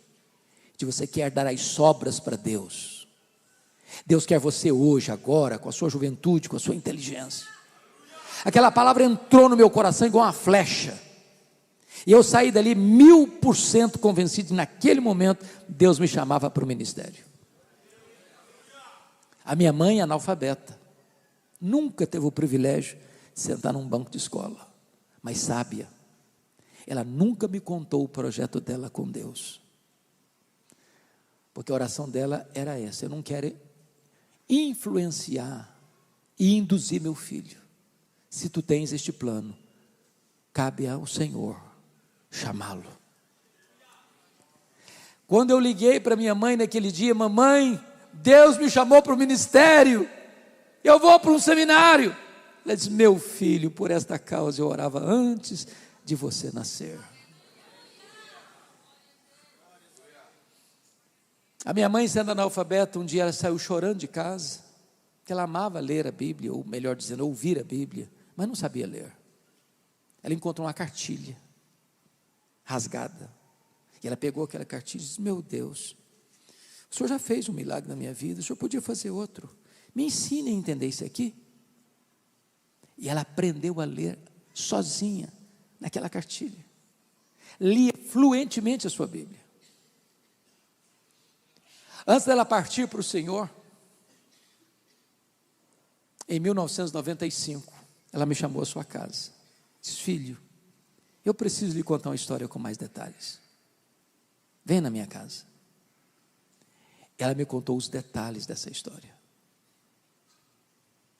Você quer dar as sobras para Deus. Deus quer você hoje, agora, com a sua juventude, com a sua inteligência. Aquela palavra entrou no meu coração igual uma flecha, e eu saí dali 1000% convencido que naquele momento Deus me chamava para o ministério. A minha mãe, analfabeta, nunca teve o privilégio de sentar num banco de escola, mas sábia. Ela nunca me contou o projeto dela com Deus, porque a oração dela era essa: eu não quero influenciar e induzir meu filho. Se tu tens este plano, cabe ao Senhor chamá-lo. Quando eu liguei para minha mãe naquele dia: mamãe, Deus me chamou para o ministério, eu vou para um seminário. Ela disse: meu filho, por esta causa eu orava antes de você nascer. A minha mãe, sendo analfabeta, um dia ela saiu chorando de casa, porque ela amava ler a Bíblia, ou melhor dizendo, ouvir a Bíblia, mas não sabia ler. Ela encontrou uma cartilha rasgada, e ela pegou aquela cartilha e disse: meu Deus, o Senhor já fez um milagre na minha vida, o Senhor podia fazer outro, me ensine a entender isso aqui. E ela aprendeu a ler sozinha, naquela cartilha, lia fluentemente a sua Bíblia. Antes dela partir para o Senhor, em 1995, ela me chamou à sua casa, disse: filho, eu preciso lhe contar uma história com mais detalhes, vem na minha casa. Ela me contou os detalhes dessa história,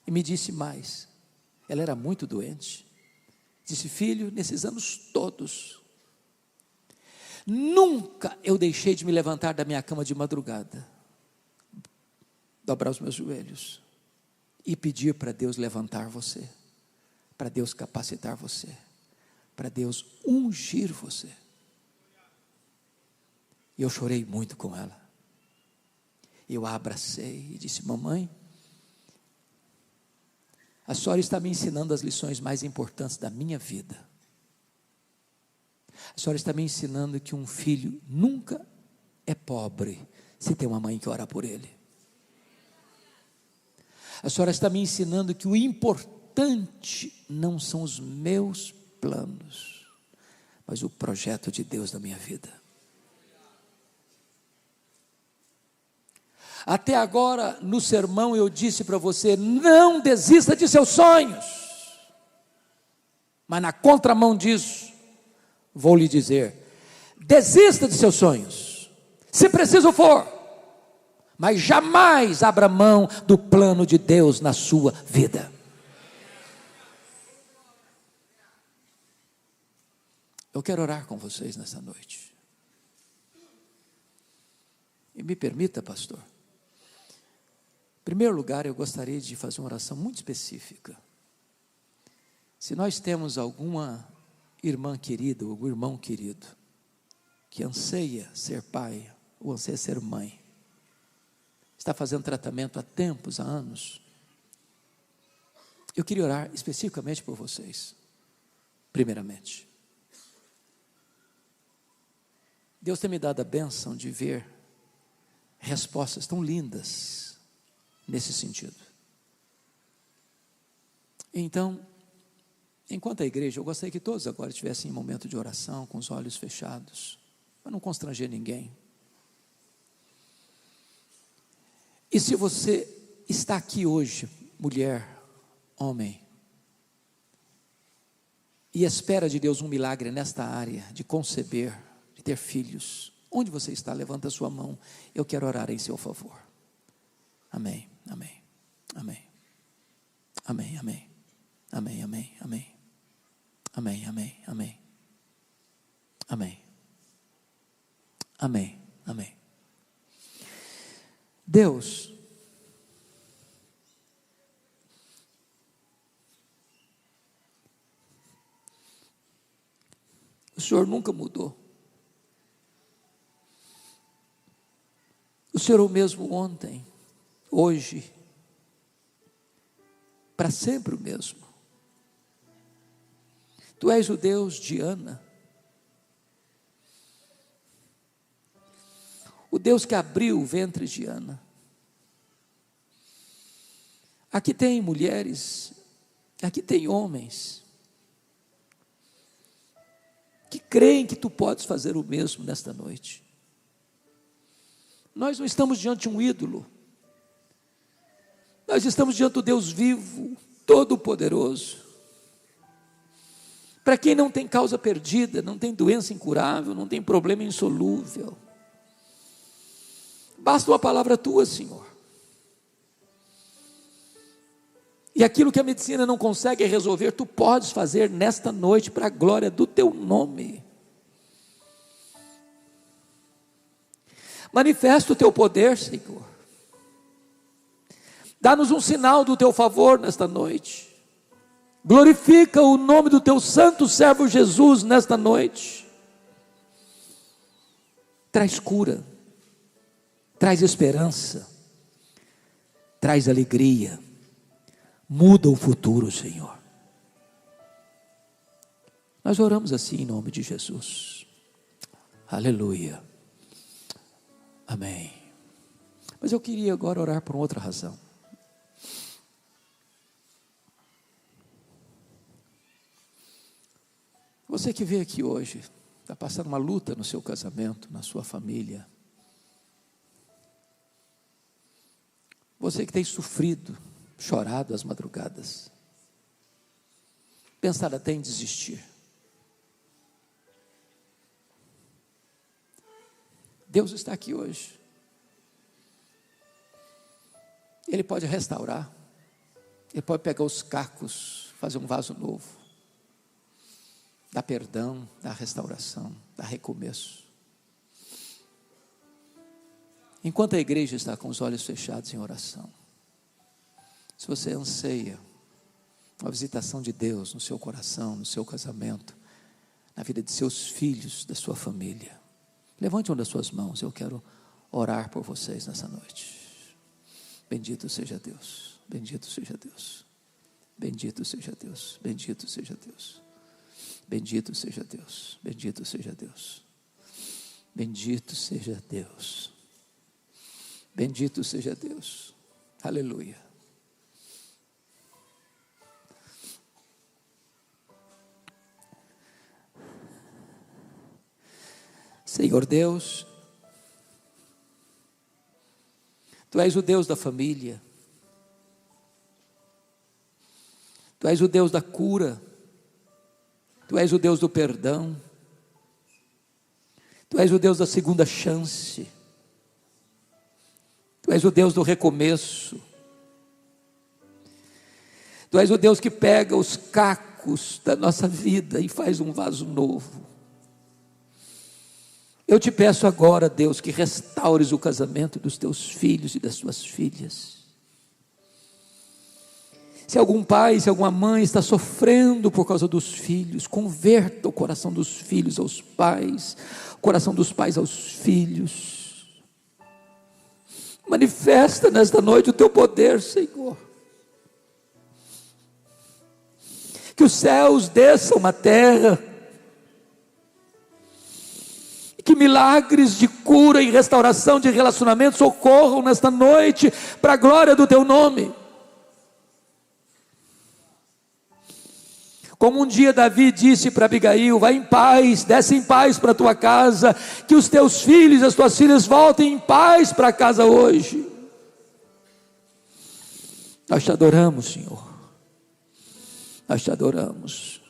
e me disse mais. Ela era muito doente. Disse: filho, nesses anos todos, nunca eu deixei de me levantar da minha cama de madrugada, dobrar os meus joelhos e pedir para Deus levantar você, para Deus capacitar você, para Deus ungir você. E eu chorei muito com ela. Eu a abracei e disse: mamãe, a senhora está me ensinando as lições mais importantes da minha vida. A senhora está me ensinando que um filho nunca é pobre se tem uma mãe que ora por ele. A senhora está me ensinando que o importante não são os meus planos, mas o projeto de Deus na minha vida. Até agora, no sermão, eu disse para você: não desista de seus sonhos. Mas na contramão disso, vou lhe dizer: desista de seus sonhos, se preciso for, mas jamais abra mão do plano de Deus na sua vida. Eu quero orar com vocês nessa noite. E me permita, pastor, em primeiro lugar, eu gostaria de fazer uma oração muito específica. Se nós temos alguma irmã querida, ou algum irmão querido, que anseia ser pai, ou anseia ser mãe, está fazendo tratamento há tempos, há anos, eu queria orar especificamente por vocês, primeiramente. Deus tem me dado a bênção de ver respostas tão lindas nesse sentido. Então, enquanto a igreja, eu gostaria que todos agora estivessem em momento de oração, com os olhos fechados, para não constranger ninguém. E se você está aqui hoje, mulher, homem, e espera de Deus um milagre nesta área, de conceber, de ter filhos, onde você está? Levanta a sua mão, eu quero orar em seu favor. Amém. amém, amém, amém, amém, amém, amém, amém, amém, amém, amém, amém, amém, amém. Deus, o Senhor nunca mudou. O Senhor é o mesmo ontem, hoje, para sempre o mesmo. Tu és o Deus de Ana, o Deus que abriu o ventre de Ana. Aqui tem mulheres, aqui tem homens, que creem que tu podes fazer o mesmo nesta noite. Nós não estamos diante de um ídolo, nós estamos diante do Deus vivo, todo-poderoso. Para quem não tem causa perdida, não tem doença incurável, não tem problema insolúvel, basta uma palavra tua, Senhor. E aquilo que a medicina não consegue resolver, tu podes fazer nesta noite, para a glória do teu nome. Manifesta o teu poder, Senhor. Dá-nos um sinal do teu favor nesta noite. Glorifica o nome do teu santo servo Jesus nesta noite. Traz cura, traz esperança, traz alegria, muda o futuro, Senhor. Nós oramos assim em nome de Jesus. Aleluia. Amém. Mas eu queria agora orar por outra razão. Você que veio aqui hoje, está passando uma luta no seu casamento, na sua família. Você que tem sofrido, chorado às madrugadas, pensado até em desistir. Deus está aqui hoje. Ele pode restaurar. Ele pode pegar os cacos, fazer um vaso novo. Dar perdão, dar restauração, dar recomeço. Enquanto a igreja está com os olhos fechados em oração, se você anseia uma visitação de Deus no seu coração, no seu casamento, na vida de seus filhos, da sua família, levante uma das suas mãos, eu quero orar por vocês nessa noite. Bendito seja Deus, bendito seja Deus, bendito seja Deus, bendito seja Deus, bendito seja Deus, bendito seja Deus, bendito seja Deus, bendito seja Deus, aleluia. Senhor Deus, Tu és o Deus da família, Tu és o Deus da cura, Tu és o Deus do perdão, Tu és o Deus da segunda chance, Tu és o Deus do recomeço, Tu és o Deus que pega os cacos da nossa vida e faz um vaso novo. Eu te peço agora, Deus, que restaures o casamento dos teus filhos e das tuas filhas. Se algum pai, se alguma mãe está sofrendo por causa dos filhos, converta o coração dos filhos aos pais, o coração dos pais aos filhos. Manifesta nesta noite o teu poder, Senhor. Que os céus desçam na terra, que milagres de cura e restauração de relacionamentos ocorram nesta noite, para a glória do teu nome. Como um dia Davi disse para Abigail: vai em paz, desce em paz para a tua casa, que os teus filhos e as tuas filhas voltem em paz para casa hoje. Nós te adoramos, Senhor, nós te adoramos,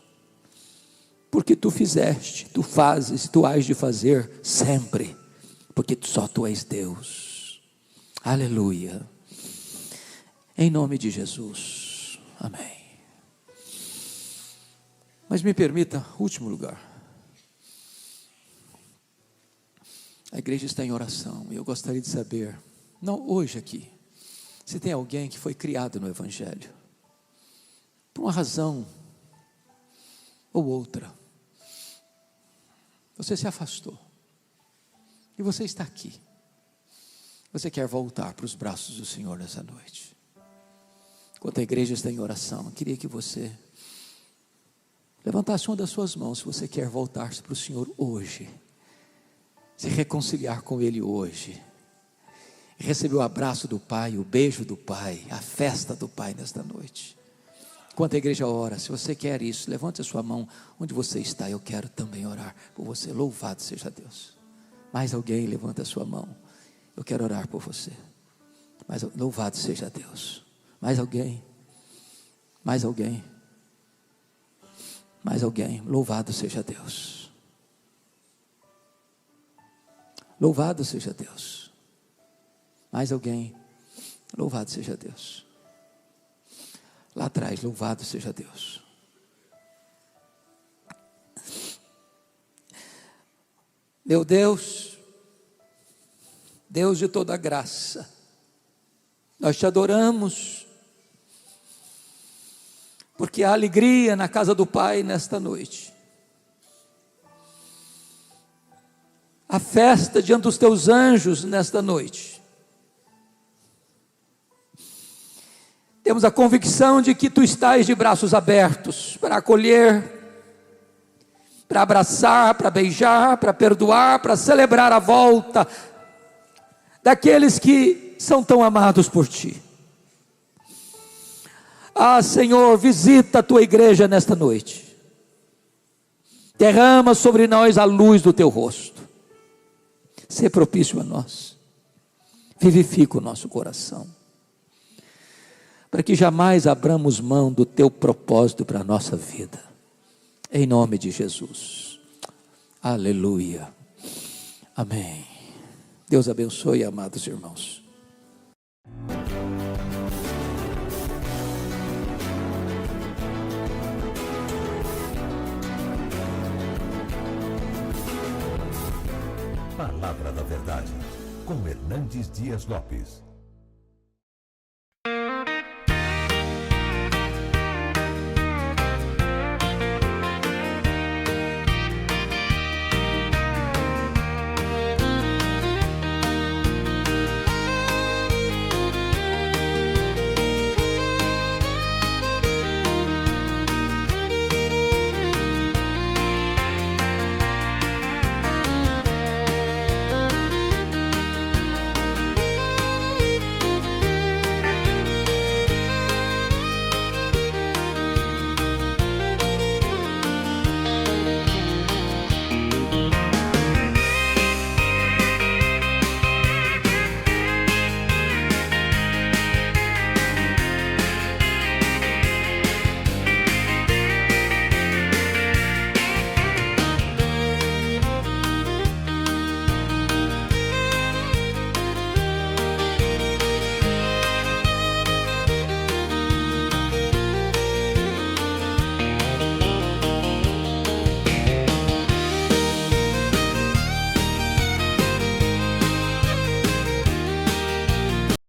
porque tu fizeste, tu fazes, tu hás de fazer sempre, porque só tu és Deus. Aleluia. Em nome de Jesus. Amém. Mas me permita, último lugar. A igreja está em oração e eu gostaria de saber, não hoje aqui, se tem alguém que foi criado no Evangelho, por uma razão ou outra, você se afastou, e você está aqui, você quer voltar para os braços do Senhor nessa noite. Enquanto a igreja está em oração, eu queria que você levantasse uma das suas mãos, se você quer voltar-se para o Senhor hoje, se reconciliar com Ele hoje, receber o abraço do Pai, o beijo do Pai, a festa do Pai nesta noite. Enquanto a igreja ora, se você quer isso, levante a sua mão onde você está, eu quero também orar por você. Louvado seja Deus. Mais alguém, levanta a sua mão, eu quero orar por você. Mas louvado seja Deus. Mais alguém, mais alguém, mais alguém, louvado seja Deus. Louvado seja Deus. Mais alguém, louvado seja Deus. Lá atrás, louvado seja Deus. Meu Deus, Deus de toda graça, nós te adoramos, porque há alegria na casa do Pai nesta noite. A festa diante dos teus anjos nesta noite. Temos a convicção de que tu estás de braços abertos para acolher, para abraçar, para beijar, para perdoar, para celebrar a volta daqueles que são tão amados por ti. Ah, Senhor, visita a tua igreja nesta noite. Derrama sobre nós a luz do teu rosto. Sê propício a nós. Vivifica o nosso coração, para que jamais abramos mão do teu propósito para a nossa vida. Em nome de Jesus. Aleluia. Amém. Deus abençoe, amados irmãos. Palavra da Verdade, com Hernandes Dias Lopes.